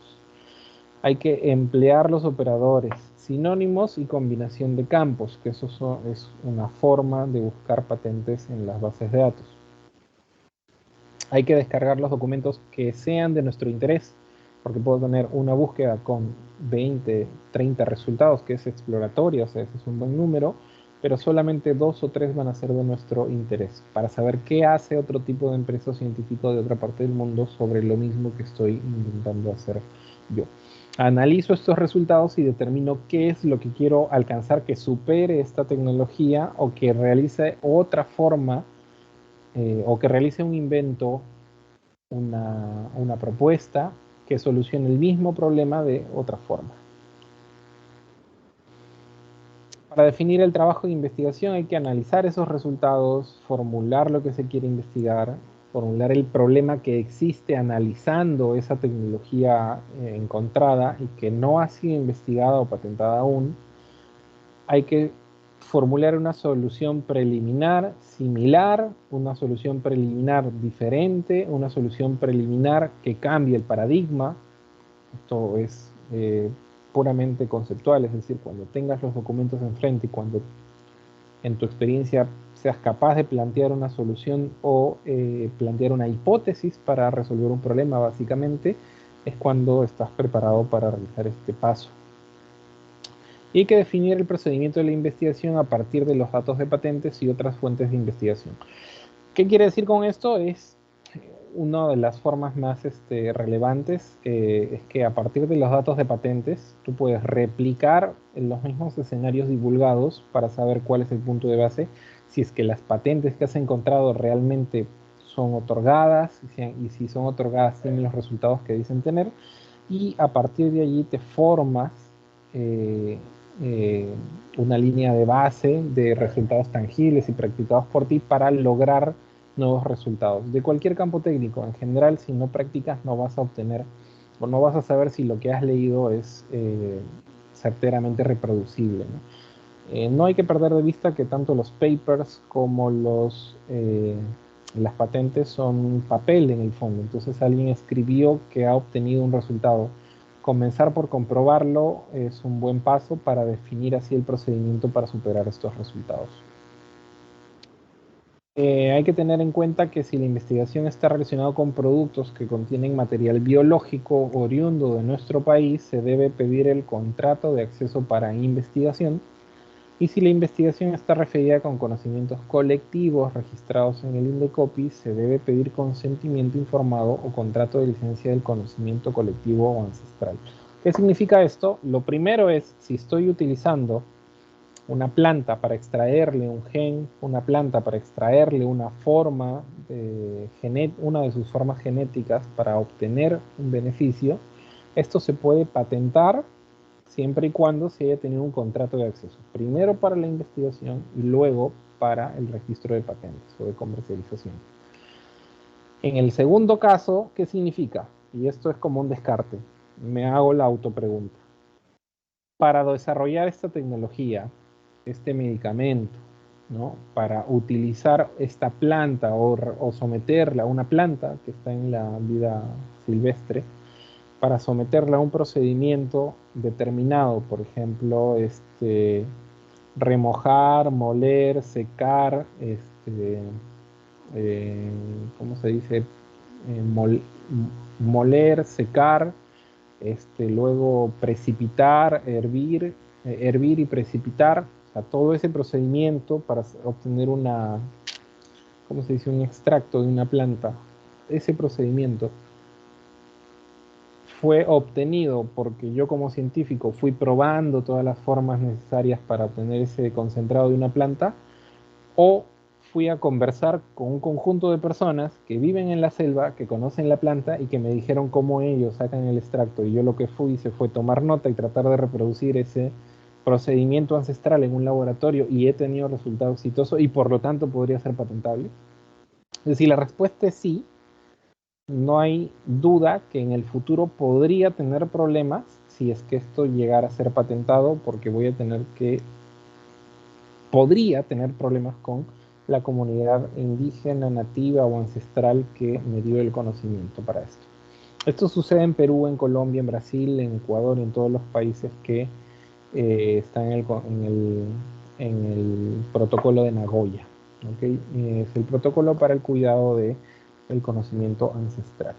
Hay que emplear los operadores sinónimos y combinación de campos, que eso es una forma de buscar patentes en las bases de datos. Hay que descargar los documentos que sean de nuestro interés, porque puedo tener una búsqueda con 20, 30 resultados, que es exploratoria, o sea, ese es un buen número, pero solamente 2 o 3 van a ser de nuestro interés, para saber qué hace otro tipo de empresa científico de otra parte del mundo sobre lo mismo que estoy intentando hacer yo. Analizo estos resultados y determino qué es lo que quiero alcanzar que supere esta tecnología o que realice otra forma o que realice un invento, una propuesta que solucione el mismo problema de otra forma. Para definir el trabajo de investigación hay que analizar esos resultados, formular lo que se quiere investigar, formular el problema que existe analizando esa tecnología encontrada y que no ha sido investigada o patentada aún. Hay que formular una solución preliminar similar, una solución preliminar diferente, una solución preliminar que cambie el paradigma. Esto es puramente conceptual, es decir, cuando tengas los documentos enfrente y cuando en tu experiencia seas capaz de plantear una solución o plantear una hipótesis para resolver un problema, básicamente, es cuando estás preparado para realizar este paso. Y hay que definir el procedimiento de la investigación a partir de los datos de patentes y otras fuentes de investigación. ¿Qué quiere decir con esto? Es una de las formas más relevantes, es que a partir de los datos de patentes tú puedes replicar en los mismos escenarios divulgados para saber cuál es el punto de base, si es que las patentes que has encontrado realmente son otorgadas y si son otorgadas tienen los resultados que dicen tener, y a partir de allí te formas una línea de base de resultados tangibles y practicados por ti para lograr nuevos resultados. De cualquier campo técnico, en general, si no practicas no vas a obtener o no vas a saber si lo que has leído es certeramente reproducible, ¿no? No hay que perder de vista que tanto los papers como las patentes son papel en el fondo. Entonces alguien escribió que ha obtenido un resultado. Comenzar por comprobarlo es un buen paso para definir así el procedimiento para superar estos resultados. Hay que tener en cuenta que si la investigación está relacionada con productos que contienen material biológico oriundo de nuestro país, se debe pedir el contrato de acceso para investigación Y si la investigación está referida con conocimientos colectivos registrados en el INDECOPI, se debe pedir consentimiento informado o contrato de licencia del conocimiento colectivo o ancestral. ¿Qué significa esto? Lo primero es, si estoy utilizando una planta para extraerle un gen, una planta para extraerle una forma, una de sus formas genéticas para obtener un beneficio, esto se puede patentar siempre y cuando se haya tenido un contrato de acceso, primero para la investigación y luego para el registro de patentes o de comercialización. En el segundo caso, ¿qué significa? Y esto es como un descarte, me hago la autopregunta. Para desarrollar esta tecnología, este medicamento, ¿no? Para utilizar esta planta o someterla a una planta que está en la vida silvestre, para someterla a un procedimiento determinado, por ejemplo, remojar, moler, secar, ¿cómo se dice? Moler, secar, luego precipitar, hervir y precipitar, o sea, todo ese procedimiento para obtener ¿cómo se dice? Un extracto de una planta. Ese procedimiento fue obtenido porque yo como científico fui probando todas las formas necesarias para obtener ese concentrado de una planta, o fui a conversar con un conjunto de personas que viven en la selva, que conocen la planta y que me dijeron cómo ellos sacan el extracto, y yo lo que hice fue tomar nota y tratar de reproducir ese procedimiento ancestral en un laboratorio y he tenido resultados exitosos y por lo tanto podría ser patentable. Es decir, la respuesta es sí. No hay duda que en el futuro podría tener problemas si es que esto llegara a ser patentado, porque podría tener problemas con la comunidad indígena, nativa o ancestral que me dio el conocimiento para esto. Esto sucede en Perú, en Colombia, en Brasil, en Ecuador, en todos los países que están en el protocolo de Nagoya. ¿Okay? Es el protocolo para el cuidado del conocimiento ancestral.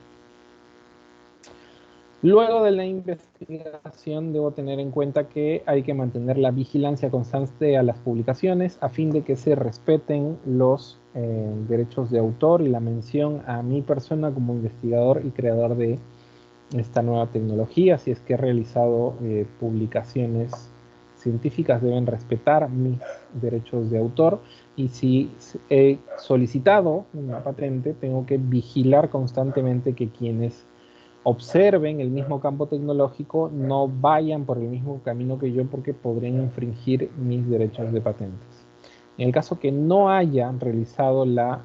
Luego de la investigación, debo tener en cuenta que hay que mantener la vigilancia constante a las publicaciones a fin de que se respeten los derechos de autor y la mención a mi persona como investigador y creador de esta nueva tecnología. Si es que he realizado publicaciones científicas, deben respetar mis derechos de autor, y si he solicitado una patente, tengo que vigilar constantemente que quienes observen el mismo campo tecnológico no vayan por el mismo camino que yo, porque podrían infringir mis derechos de patentes. En el caso que no haya realizado la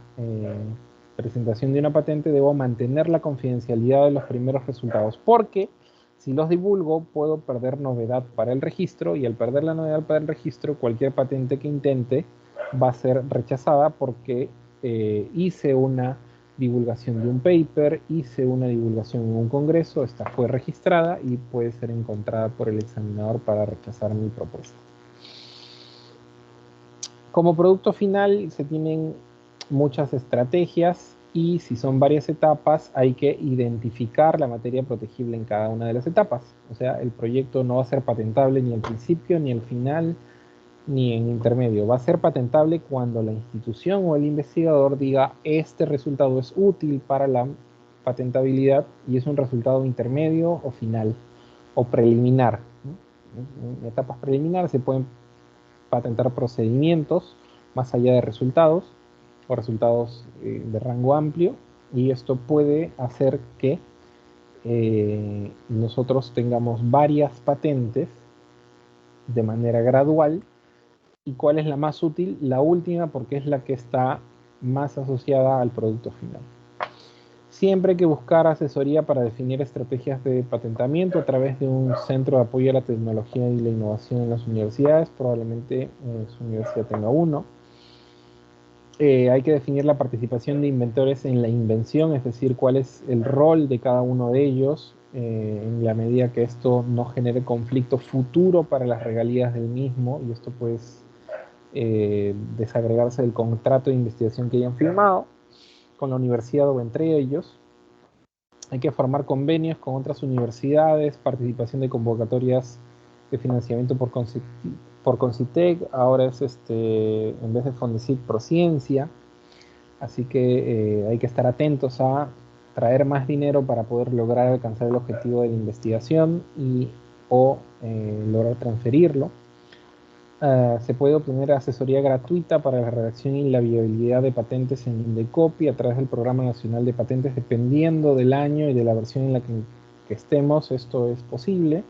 presentación de una patente, debo mantener la confidencialidad de los primeros resultados, porque si los divulgo puedo perder novedad para el registro, y al perder la novedad para el registro, cualquier patente que intente va a ser rechazada, porque hice una divulgación de un paper, hice una divulgación en un congreso, esta fue registrada y puede ser encontrada por el examinador para rechazar mi propuesta. Como producto final se tienen muchas estrategias, y si son varias etapas hay que identificar la materia protegible en cada una de las etapas. O sea, el proyecto no va a ser patentable ni al principio, ni al final, ni en intermedio. Va a ser patentable cuando la institución o el investigador diga: este resultado es útil para la patentabilidad y es un resultado intermedio o final o preliminar. En etapas preliminares se pueden patentar procedimientos más allá de resultados o resultados de rango amplio, y esto puede hacer que nosotros tengamos varias patentes de manera gradual. ¿Y cuál es la más útil? La última, porque es la que está más asociada al producto final. Siempre hay que buscar asesoría para definir estrategias de patentamiento a través de un centro de apoyo a la tecnología y la innovación en las universidades. Probablemente su universidad tenga uno. Hay que definir la participación de inventores en la invención, es decir, cuál es el rol de cada uno de ellos, en la medida que esto no genere conflicto futuro para las regalías del mismo, y esto pues desagregarse del contrato de investigación que hayan firmado con la universidad o entre ellos. Hay que formar convenios con otras universidades, participación de convocatorias de financiamiento por Concitec, ahora es en vez de Fondesit, Prociencia. Así que hay que estar atentos a traer más dinero para poder lograr alcanzar el objetivo de la investigación o lograr transferirlo. Se puede obtener asesoría gratuita para la redacción y la viabilidad de patentes en Indecopi a través del Programa Nacional de Patentes, dependiendo del año y de la versión en la que estemos. Esto es posible.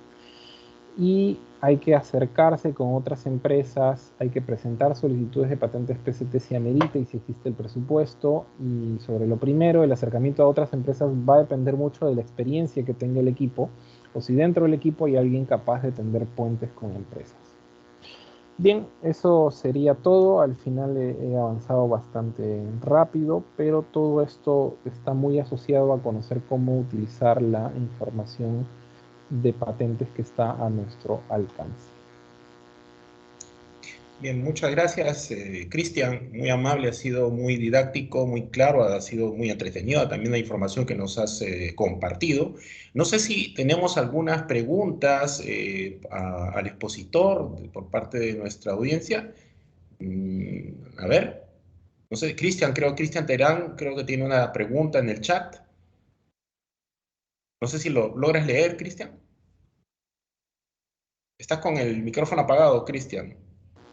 Y hay que acercarse con otras empresas, hay que presentar solicitudes de patentes PCT si amerita y si existe el presupuesto. Y sobre lo primero, el acercamiento a otras empresas va a depender mucho de la experiencia que tenga el equipo, o si dentro del equipo hay alguien capaz de tender puentes con empresas. Bien, eso sería todo. Al final he avanzado bastante rápido, pero todo esto está muy asociado a conocer cómo utilizar la información de patentes que está a nuestro alcance. Bien, muchas gracias, Cristian, muy amable, ha sido muy didáctico, muy claro, ha sido muy entretenida también la información que nos has compartido. No sé si tenemos algunas preguntas al expositor por parte de nuestra audiencia. A ver, no sé, Cristian, Cristian Terán, creo que tiene una pregunta en el chat. No sé si lo logras leer, Cristian. Estás con el micrófono apagado, Cristian.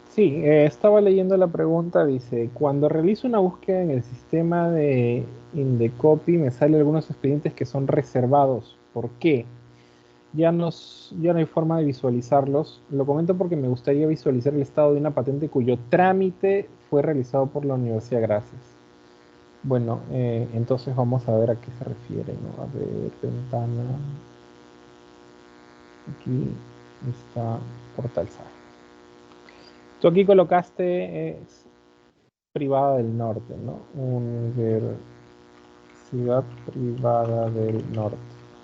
Sí, estaba leyendo la pregunta, dice, cuando realizo una búsqueda en el sistema de Indecopi me salen algunos expedientes que son reservados. ¿Por qué? Ya no hay forma de visualizarlos. Lo comento porque me gustaría visualizar el estado de una patente cuyo trámite fue realizado por la Universidad. Gracias. Bueno, entonces vamos a ver a qué se refiere, ¿no? A ver, ventana. Aquí está Portal SAE. Tú aquí colocaste privada del norte, ¿no? Universidad privada del norte,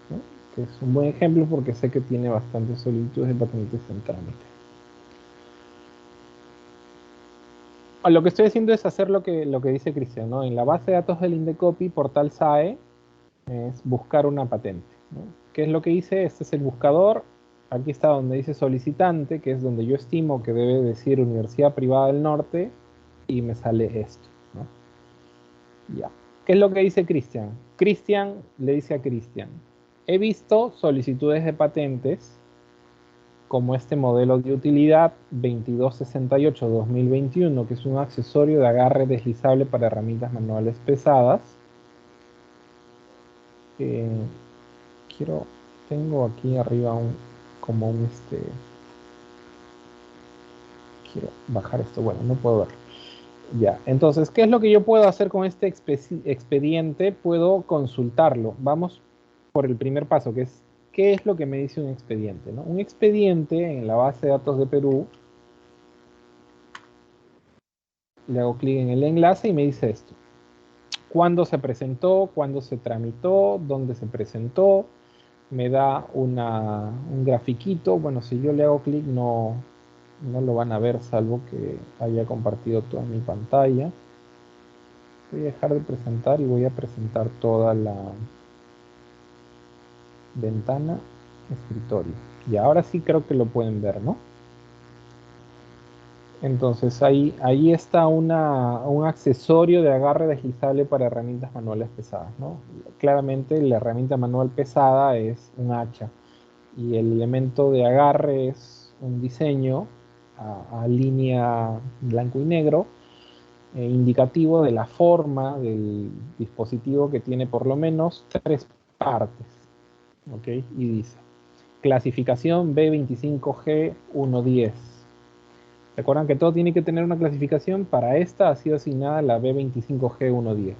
¿no? Que es un buen ejemplo porque sé que tiene bastantes solicitudes de patentes en trámite. Lo que estoy haciendo es hacer lo que dice Cristian, ¿no? En la base de datos del Indecopi, Portal SAE, es buscar una patente, ¿no? ¿Qué es lo que hice? Este es el buscador. Aquí está donde dice solicitante, que es donde yo estimo que debe decir Universidad Privada del Norte, y me sale esto, ¿no? Ya. ¿Qué es lo que dice Cristian? Cristian le dice a Cristian, he visto solicitudes de patentes como este modelo de utilidad 2268-2021, que es un accesorio de agarre deslizable para herramientas manuales pesadas. Tengo aquí arriba quiero bajar esto, bueno, no puedo verlo. Ya, entonces, ¿qué es lo que yo puedo hacer con este expediente? Puedo consultarlo. Vamos por el primer paso, que es, ¿qué es lo que me dice un expediente, ¿no? Un expediente en la base de datos de Perú, le hago clic en el enlace y me dice esto. ¿Cuándo se presentó? ¿Cuándo se tramitó? ¿Dónde se presentó? Me da un grafiquito. Bueno, si yo le hago clic no lo van a ver, salvo que haya compartido toda mi pantalla. Voy a dejar de presentar y voy a presentar toda la ventana, escritorio. Y ahora sí creo que lo pueden ver, ¿no? Entonces ahí está un accesorio de agarre deslizable para herramientas manuales pesadas, ¿no? Claramente la herramienta manual pesada es un hacha y el elemento de agarre es un diseño a línea blanco y negro, indicativo de la forma del dispositivo, que tiene por lo menos 3 partes, ¿ok? Y dice, clasificación B25G110. Recuerdan que todo tiene que tener una clasificación. Para esta ha sido asignada la B25G110.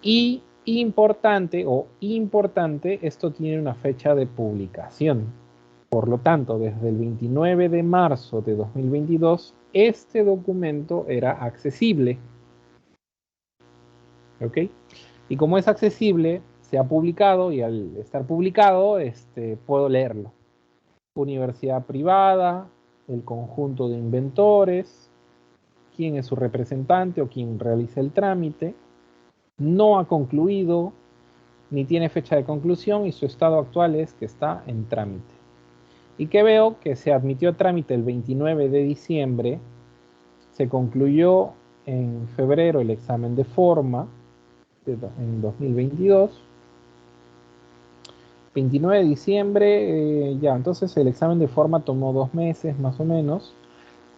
Y importante, esto tiene una fecha de publicación. Por lo tanto, desde el 29 de marzo de 2022, este documento era accesible. ¿Ok? Y como es accesible, se ha publicado, y al estar publicado, puedo leerlo. Universidad privada, el conjunto de inventores, quién es su representante o quién realiza el trámite, no ha concluido, ni tiene fecha de conclusión, y su estado actual es que está en trámite. Y que veo que se admitió a trámite el 29 de diciembre, se concluyó en febrero el examen de forma en 2022. 29 de diciembre, ya, entonces el examen de forma tomó 2 meses más o menos.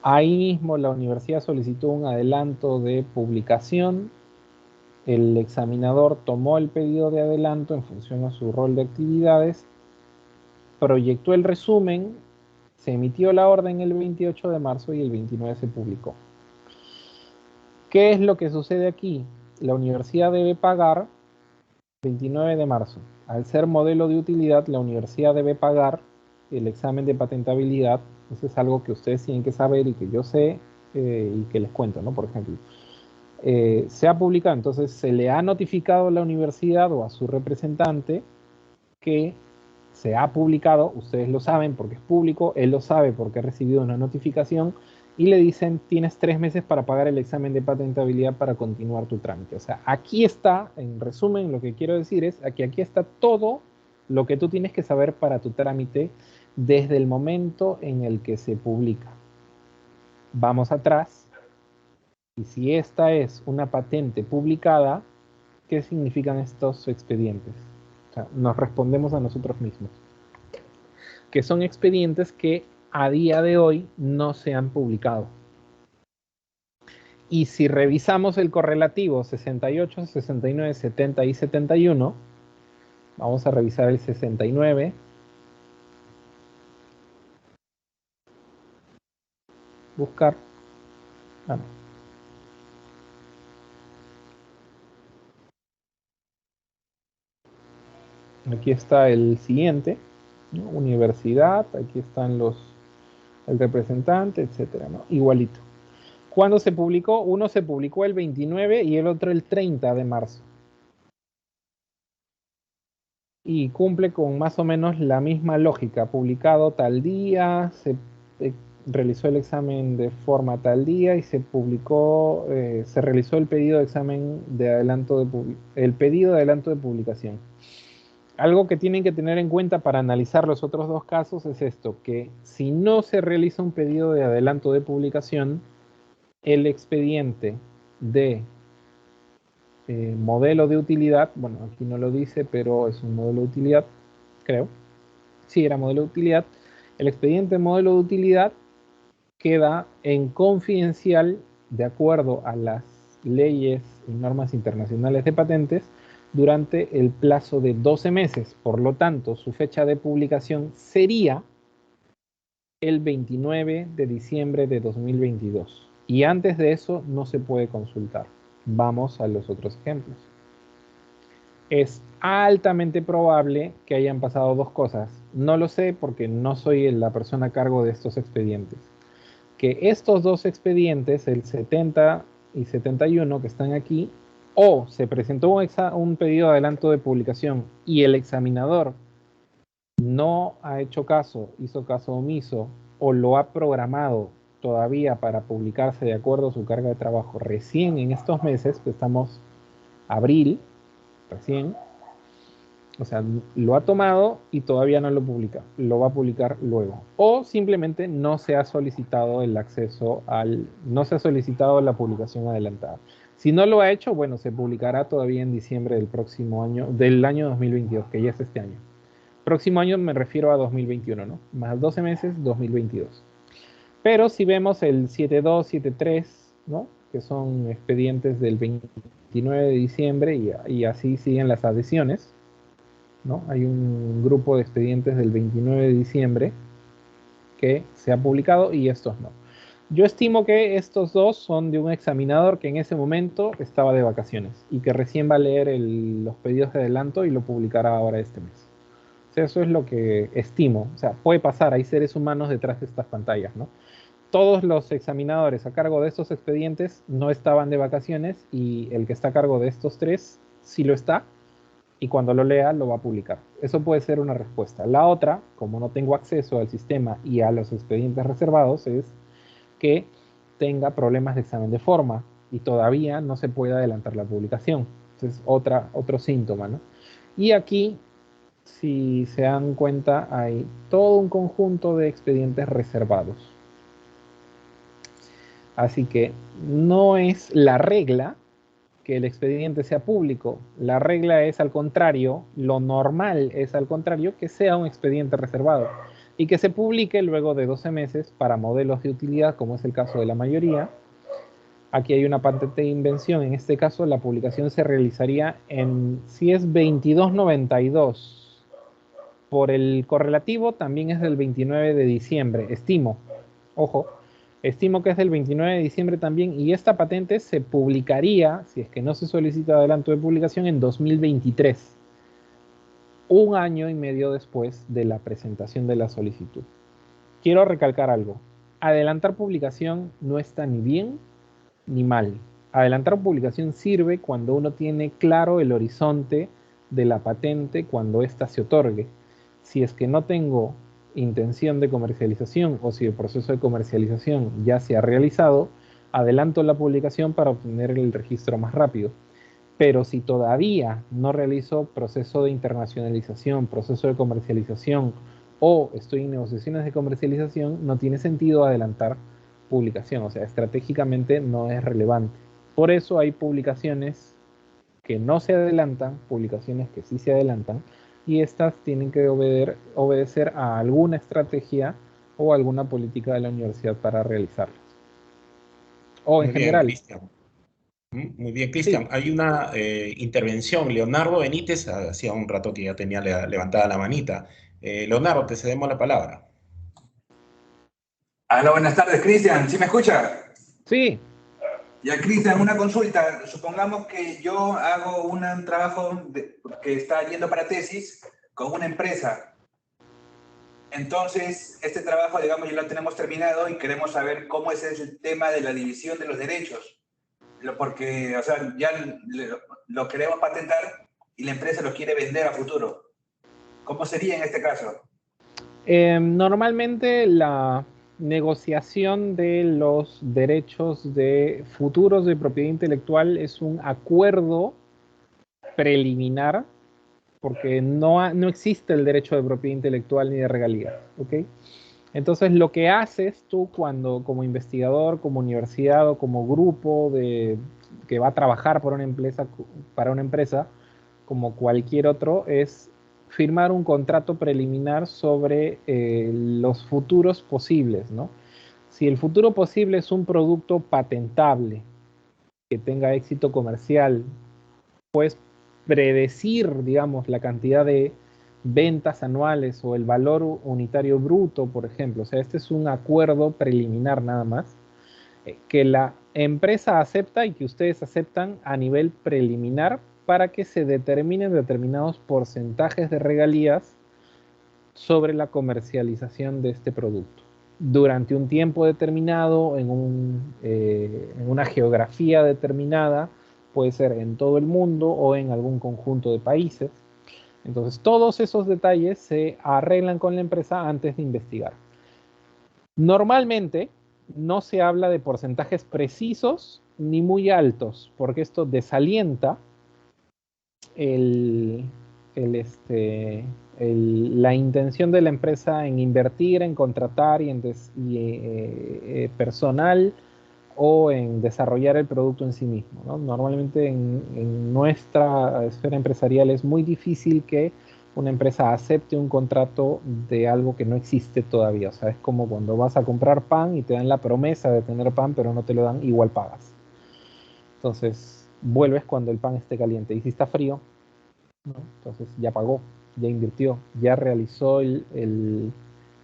Ahí mismo la universidad solicitó un adelanto de publicación. El examinador tomó el pedido de adelanto en función a su rol de actividades, proyectó el resumen, se emitió la orden el 28 de marzo y el 29 se publicó. ¿Qué es lo que sucede aquí? La universidad debe pagar 29 de marzo. Al ser modelo de utilidad, la universidad debe pagar el examen de patentabilidad. Eso es algo que ustedes tienen que saber y que yo sé y que les cuento, ¿no? Por ejemplo, se ha publicado, entonces se le ha notificado a la universidad o a su representante que se ha publicado, ustedes lo saben porque es público, él lo sabe porque ha recibido una notificación y le dicen tienes 3 meses para pagar el examen de patentabilidad para continuar tu trámite. O sea, aquí está, en resumen, lo que quiero decir es que aquí está todo lo que tú tienes que saber para tu trámite desde el momento en el que se publica. Vamos atrás. Y si esta es una patente publicada, ¿qué significan estos expedientes? O sea, nos respondemos a nosotros mismos. Que son expedientes que a día de hoy no se han publicado. Y si revisamos el correlativo 68, 69, 70 y 71, vamos a revisar el 69. Buscar. Ah, no. Aquí está el siguiente, ¿no? Universidad, aquí están el representante, etcétera, ¿no? Igualito. ¿Cuándo se publicó? Uno se publicó el 29 y el otro el 30 de marzo. Y cumple con más o menos la misma lógica. Publicado tal día, se realizó el examen de forma tal día y se publicó, se realizó el pedido de examen de adelanto el pedido de adelanto de publicación. Algo que tienen que tener en cuenta para analizar los otros dos casos es esto, que si no se realiza un pedido de adelanto de publicación, el expediente de modelo de utilidad, bueno, aquí no lo dice, pero es un modelo de utilidad, creo. Sí, era modelo de utilidad. El expediente modelo de utilidad queda en confidencial de acuerdo a las leyes y normas internacionales de patentes durante el plazo de 12 meses. Por lo tanto, su fecha de publicación sería el 29 de diciembre de 2022. Y antes de eso no se puede consultar. Vamos a los otros ejemplos. Es altamente probable que hayan pasado dos cosas. No lo sé porque no soy la persona a cargo de estos expedientes. Que estos dos expedientes, el 70 y 71 que están aquí, o se presentó un pedido de adelanto de publicación y el examinador no ha hecho caso, hizo caso omiso, o lo ha programado todavía para publicarse de acuerdo a su carga de trabajo recién en estos meses, que estamos abril, recién, o sea, lo ha tomado y todavía no lo publica, lo va a publicar luego. O simplemente no se ha solicitado el acceso no se ha solicitado la publicación adelantada. Si no lo ha hecho, bueno, se publicará todavía en diciembre del próximo año, del año 2022, que ya es este año. Próximo año me refiero a 2021, ¿no? Más 12 meses, 2022. Pero si vemos el 72, 73, ¿no? Que son expedientes del 29 de diciembre y así siguen las adhesiones, ¿no? Hay un grupo de expedientes del 29 de diciembre que se ha publicado y estos no. Yo estimo que estos dos son de un examinador que en ese momento estaba de vacaciones y que recién va a leer los pedidos de adelanto y lo publicará ahora este mes. O sea, eso es lo que estimo. O sea, puede pasar, hay seres humanos detrás de estas pantallas, ¿no? Todos los examinadores a cargo de estos expedientes no estaban de vacaciones y el que está a cargo de estos tres sí lo está y cuando lo lea lo va a publicar. Eso puede ser una respuesta. La otra, como no tengo acceso al sistema y a los expedientes reservados, es que tenga problemas de examen de forma y todavía no se puede adelantar la publicación. Entonces, otro síntoma, ¿no? Y aquí Si se dan cuenta, hay todo un conjunto de expedientes reservados. Así que no es la regla que el expediente sea público. La regla es al contrario, lo normal es al contrario, que sea un expediente reservado y que se publique luego de 12 meses para modelos de utilidad, como es el caso de la mayoría. Aquí hay una patente de invención. En este caso, la publicación se realizaría en, si es 2292. Por el correlativo, también es del 29 de diciembre. Estimo, ojo, estimo que es del 29 de diciembre también. Y esta patente se publicaría, si es que no se solicita adelanto de publicación, en 2023. Un año y medio después de la presentación de la solicitud. Quiero recalcar algo. Adelantar publicación no está ni bien ni mal. Adelantar publicación sirve cuando uno tiene claro el horizonte de la patente cuando ésta se otorgue. Si es que no tengo intención de comercialización o si el proceso de comercialización ya se ha realizado, adelanto la publicación para obtener el registro más rápido. Pero si todavía no realizo proceso de internacionalización, proceso de comercialización o estoy en negociaciones de comercialización, no tiene sentido adelantar publicación, o sea, estratégicamente no es relevante. Por eso hay publicaciones que no se adelantan, publicaciones que sí se adelantan, y estas tienen que obedecer a alguna estrategia o alguna política de la universidad para realizarlas. O en Muy bien, general. Cristian. Muy bien, Sí, Cristian. Hay una intervención. Leonardo Benítez, hacía un rato que ya tenía levantada la manita. Leonardo, te cedemos la palabra. Hola, buenas tardes, Cristian. ¿Sí me escucha? sí, Ya, Cristian, una consulta. Supongamos que yo hago un trabajo que está yendo para tesis con una empresa. Entonces, este trabajo, digamos, ya lo tenemos terminado y queremos saber cómo es el tema de la división de los derechos. Porque, o sea, ya lo queremos patentar y la empresa lo quiere vender a futuro. ¿Cómo sería en este caso? Normalmente la negociación de los derechos de futuros de propiedad intelectual es un acuerdo preliminar porque no existe el derecho de propiedad intelectual ni de regalías, ¿ok? Entonces lo que haces tú cuando como investigador, como universidad o como grupo que va a trabajar para una empresa como cualquier otro, es firmar un contrato preliminar sobre los futuros posibles, ¿no? Si el futuro posible es un producto patentable, que tenga éxito comercial, puedes predecir, digamos, la cantidad de ventas anuales o el valor unitario bruto, por ejemplo. O sea, este es un acuerdo preliminar nada más, que la empresa acepta y que ustedes aceptan a nivel preliminar para que se determinen determinados porcentajes de regalías sobre la comercialización de este producto durante un tiempo determinado, en una geografía determinada, puede ser en todo el mundo o en algún conjunto de países. Entonces, todos esos detalles se arreglan con la empresa antes de investigar. Normalmente no se habla de porcentajes precisos ni muy altos, porque esto desalienta el, la intención de la empresa en invertir, en contratar personal o en desarrollar el producto en sí mismo, ¿no? Normalmente en nuestra esfera empresarial es muy difícil que una empresa acepte un contrato de algo que no existe todavía. O sea, es como cuando vas a comprar pan y te dan la promesa de tener pan, pero no te lo dan, igual pagas. Entonces, vuelves cuando el pan esté caliente. Y si está frío, ¿no? Entonces ya pagó, ya invirtió, ya realizó el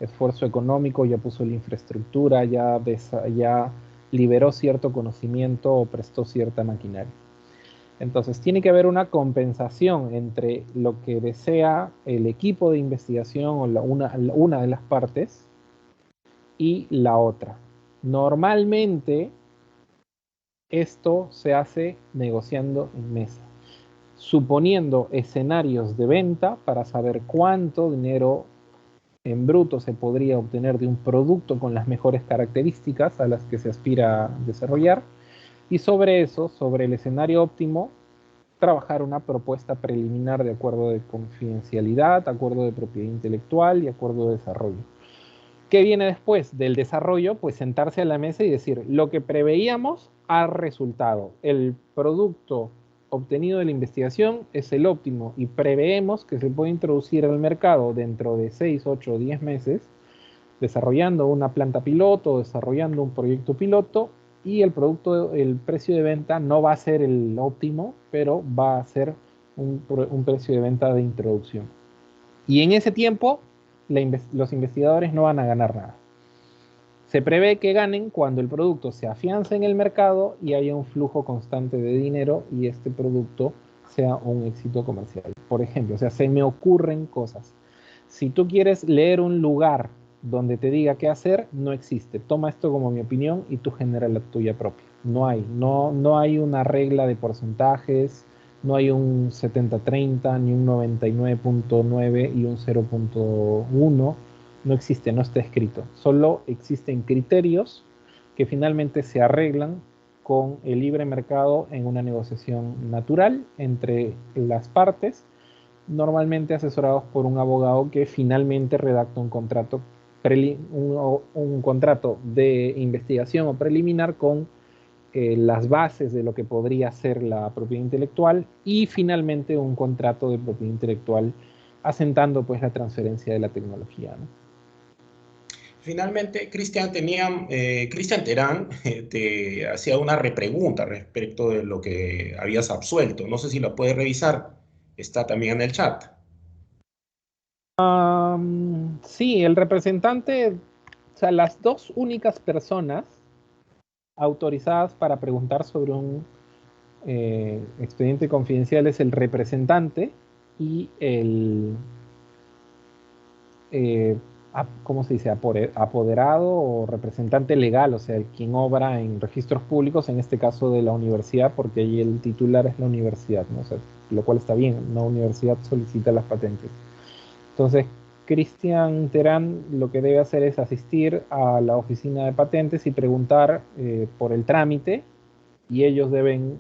esfuerzo económico, ya puso la infraestructura, ya liberó cierto conocimiento o prestó cierta maquinaria. Entonces tiene que haber una compensación entre lo que desea el equipo de investigación o una de las partes y la otra. Normalmente esto se hace negociando en mesa, suponiendo escenarios de venta para saber cuánto dinero en bruto se podría obtener de un producto con las mejores características a las que se aspira a desarrollar, y sobre eso, sobre el escenario óptimo, trabajar una propuesta preliminar de acuerdo de confidencialidad, acuerdo de propiedad intelectual y acuerdo de desarrollo. ¿Qué viene después del desarrollo? Pues sentarse a la mesa y decir, lo que preveíamos ha resultado. El producto obtenido de la investigación es el óptimo y preveemos que se puede introducir al mercado dentro de 6, 8 o 10 meses, desarrollando una planta piloto, desarrollando un proyecto piloto, y el producto, el precio de venta no va a ser el óptimo, pero va a ser un precio de venta de introducción. Y en ese tiempo, los investigadores no van a ganar nada. Se prevé que ganen cuando el producto se afiance en el mercado y haya un flujo constante de dinero y este producto sea un éxito comercial. Por ejemplo, o sea, se me ocurren cosas. Si tú quieres leer un lugar donde te diga qué hacer, no existe. Toma esto como mi opinión y tú genera la tuya propia. No hay una regla de porcentajes, no hay un 70-30, ni un 99.9 y un 0.1. No existe, no está escrito. Solo existen criterios que finalmente se arreglan con el libre mercado en una negociación natural entre las partes, normalmente asesorados por un abogado que finalmente redacta un contrato, un contrato de investigación o preliminar con las bases de lo que podría ser la propiedad intelectual y finalmente un contrato de propiedad intelectual asentando pues la transferencia de la tecnología, ¿no? Finalmente, Cristian Terán te hacía una repregunta respecto de lo que habías absuelto. No sé si la puedes revisar. Está también en el chat. Sí, el representante, o sea, las dos únicas personas autorizadas para preguntar sobre un expediente confidencial es el representante y el, ¿cómo se dice? Apoderado o representante legal, o sea, el quien obra en registros públicos, en este caso de la universidad, porque ahí el titular es la universidad, ¿no? O sea, lo cual está bien, una universidad solicita las patentes. Entonces, Cristian Terán lo que debe hacer es asistir a la oficina de patentes y preguntar por el trámite, y ellos deben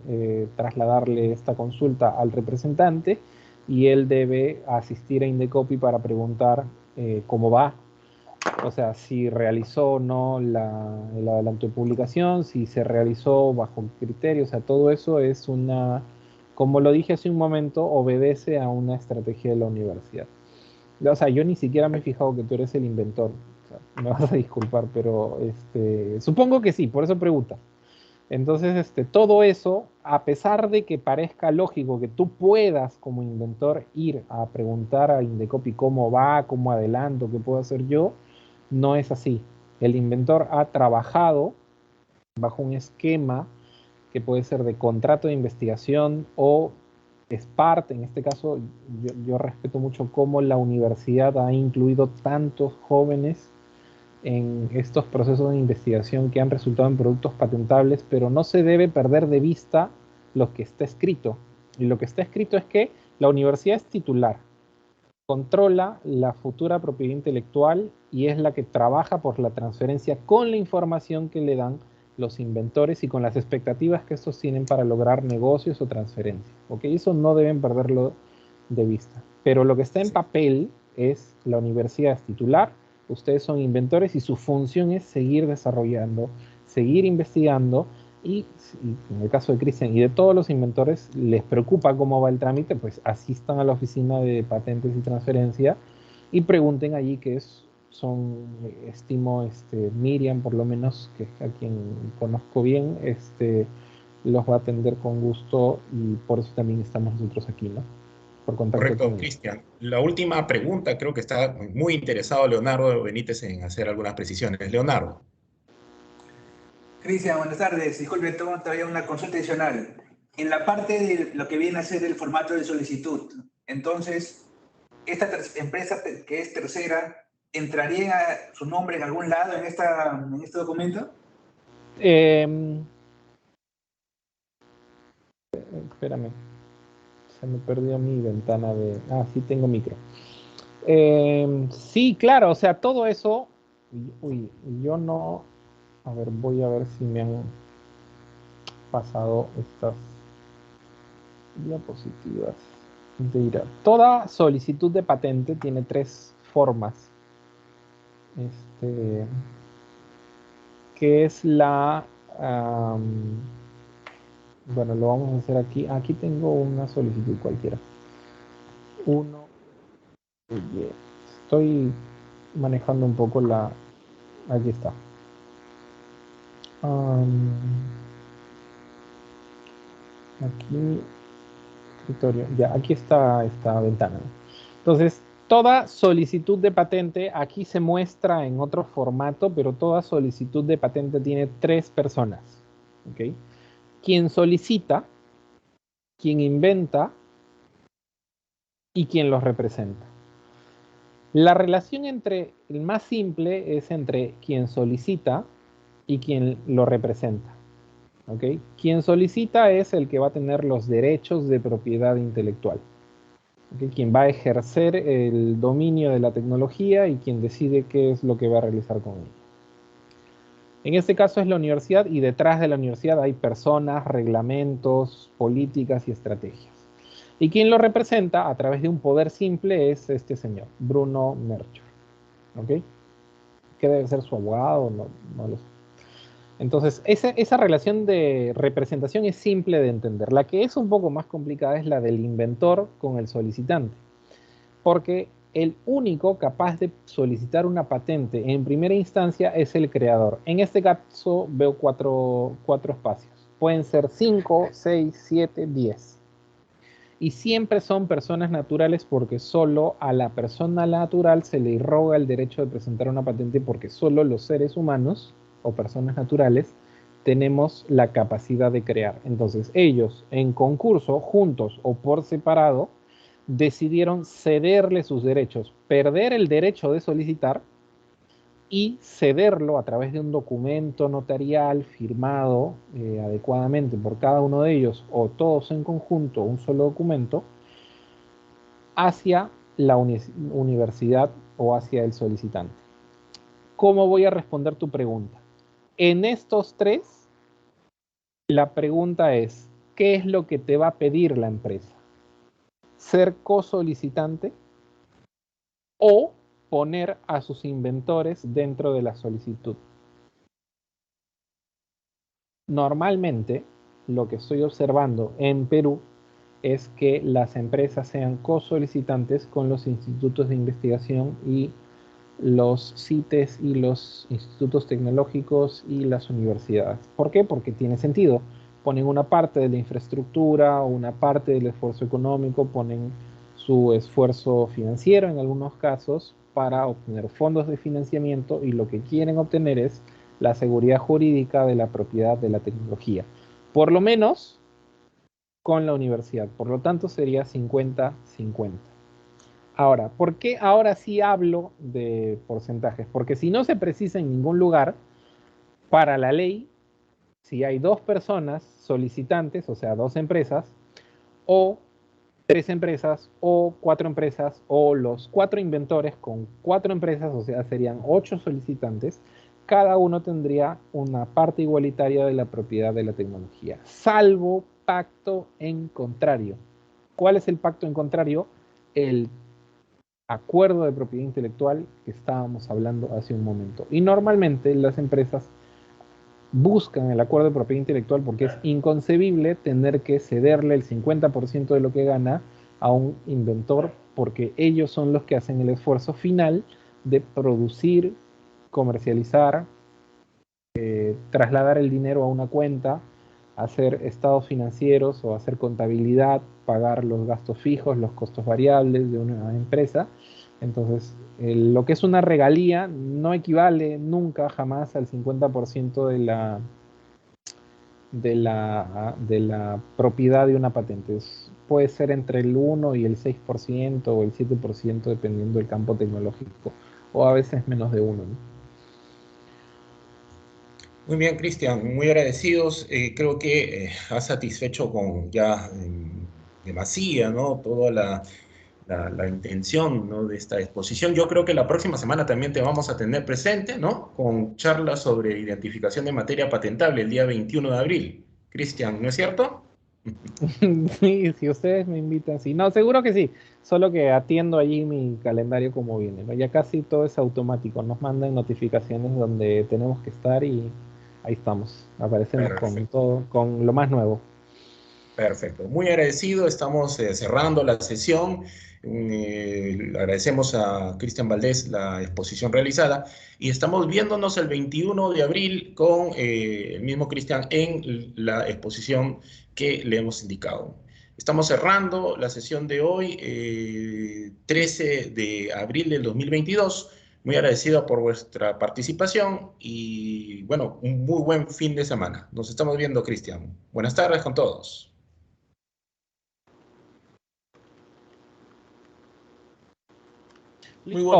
trasladarle esta consulta al representante y él debe asistir a Indecopi para preguntar cómo va, o sea, si realizó o no el adelanto de publicación, si se realizó bajo criterio, o sea, todo eso es una, como lo dije hace un momento, obedece a una estrategia de la universidad. O sea, yo ni siquiera me he fijado que tú eres el inventor. O sea, me vas a disculpar, pero supongo que sí, por eso pregunta. Entonces, todo eso, a pesar de que parezca lógico que tú puedas como inventor ir a preguntar a Indecopi cómo va, cómo adelanto, qué puedo hacer yo, no es así. El inventor ha trabajado bajo un esquema que puede ser de contrato de investigación o es parte, en este caso yo respeto mucho cómo la universidad ha incluido tantos jóvenes en estos procesos de investigación que han resultado en productos patentables, pero no se debe perder de vista lo que está escrito. Y lo que está escrito es que la universidad es titular, controla la futura propiedad intelectual y es la que trabaja por la transferencia con la información que le dan los inventores y con las expectativas que estos tienen para lograr negocios o transferencias. ¿Ok? Eso no deben perderlo de vista. Pero lo que está en papel es la universidad es titular, ustedes son inventores y su función es seguir desarrollando, seguir investigando y en el caso de Cristian y de todos los inventores les preocupa cómo va el trámite, pues asistan a la oficina de patentes y transferencia y pregunten allí estimo, Miriam por lo menos, que es a quien conozco bien, los va a atender con gusto y por eso también estamos nosotros aquí, ¿no? Por contacto con Correcto, ellos. Cristian. La última pregunta, creo que está muy interesado Leonardo Benítez en hacer algunas precisiones. Leonardo. Cristian, buenas tardes. Disculpe, tengo todavía una consulta adicional. En la parte de lo que viene a ser el formato de solicitud, entonces, esta empresa que es tercera, ¿entraría su nombre en algún lado en este documento? Eh, Espérame, se me perdió mi ventana de... Ah, sí tengo micro. Sí, claro, o sea, todo eso... Uy, yo no... A ver, voy a ver si me han pasado estas Diapositivas. Toda solicitud de patente tiene tres formas. Que es la... bueno, lo vamos a hacer aquí. Aquí tengo una solicitud cualquiera. Estoy manejando un poco la... Aquí está. Aquí... Escritorio. Ya, aquí está esta ventana. Entonces, toda solicitud de patente, aquí se muestra en otro formato, pero toda solicitud de patente tiene tres personas. ¿Ok? Quien solicita, quien inventa y quien los representa. La relación entre el más simple es entre quien solicita y quien lo representa. ¿Ok? Quien solicita es el que va a tener los derechos de propiedad intelectual. ¿Okay? Quien va a ejercer el dominio de la tecnología y quien decide qué es lo que va a realizar con ella. En este caso es la universidad y detrás de la universidad hay personas, reglamentos, políticas y estrategias. Y quien lo representa a través de un poder simple es este señor, Bruno Melchor. ¿Ok? ¿Qué debe ser su abogado? No lo sé. Entonces, esa relación de representación es simple de entender. La que es un poco más complicada es la del inventor con el solicitante. Porque el único capaz de solicitar una patente en primera instancia es el creador. En este caso veo cuatro espacios. Pueden ser 5, 6, 7, 10. Y siempre son personas naturales porque solo a la persona natural se le irroga el derecho de presentar una patente porque solo los seres humanos o personas naturales tenemos la capacidad de crear. Entonces ellos en concurso, juntos o por separado, decidieron cederle sus derechos, perder el derecho de solicitar y cederlo a través de un documento notarial firmado adecuadamente por cada uno de ellos o todos en conjunto, un solo documento, hacia la universidad o hacia el solicitante. ¿Cómo voy a responder tu pregunta? En estos tres, la pregunta es, ¿qué es lo que te va a pedir la empresa? ¿Ser cosolicitante o poner a sus inventores dentro de la solicitud? Normalmente, lo que estoy observando en Perú es que las empresas sean cosolicitantes con los institutos de investigación y los CITES y los institutos tecnológicos y las universidades. ¿Por qué? Porque tiene sentido. Ponen una parte de la infraestructura, una parte del esfuerzo económico, ponen su esfuerzo financiero en algunos casos para obtener fondos de financiamiento y lo que quieren obtener es la seguridad jurídica de la propiedad de la tecnología. Por lo menos con la universidad. Por lo tanto sería 50-50. Ahora, ¿por qué ahora sí hablo de porcentajes? Porque si no se precisa en ningún lugar, para la ley, si hay dos personas solicitantes, o sea, dos empresas, o tres empresas, o cuatro empresas, o los cuatro inventores con cuatro empresas, o sea, serían 8 solicitantes, cada uno tendría una parte igualitaria de la propiedad de la tecnología, salvo pacto en contrario. ¿Cuál es el pacto en contrario? El acuerdo de propiedad intelectual que estábamos hablando hace un momento. Y normalmente las empresas buscan el acuerdo de propiedad intelectual porque es inconcebible tener que cederle el 50% de lo que gana a un inventor porque ellos son los que hacen el esfuerzo final de producir, comercializar, trasladar el dinero a una cuenta, hacer estados financieros o hacer contabilidad, pagar los gastos fijos, los costos variables de una empresa. Entonces, lo que es una regalía no equivale nunca jamás al 50% de la propiedad de una patente. Puede ser entre el 1 y el 6% o el 7% dependiendo del campo tecnológico, o a veces menos de 1, ¿no? Muy bien, Cristian, muy agradecidos. Creo que has satisfecho con ya demasía, ¿no? Toda la intención, ¿no? De esta exposición. Yo creo que la próxima semana también te vamos a tener presente, ¿no? Con charlas sobre identificación de materia patentable el día 21 de abril. Cristian, ¿no es cierto? Sí, si ustedes me invitan, sí. No, seguro que sí. Solo que atiendo allí mi calendario como viene, ¿no? Ya casi todo es automático. Nos mandan notificaciones donde tenemos que estar y ahí estamos. Aparecemos con Perfecto. todo, con lo más nuevo. Perfecto, muy agradecido. Estamos cerrando la sesión. Le agradecemos a Cristian Valdés la exposición realizada y estamos viéndonos el 21 de abril con el mismo Cristian en la exposición que le hemos indicado. Estamos cerrando la sesión de hoy, 13 de abril del 2022. Muy agradecido por vuestra participación y bueno, un muy buen fin de semana. Nos estamos viendo, Cristian. Buenas tardes con todos. Muy bueno.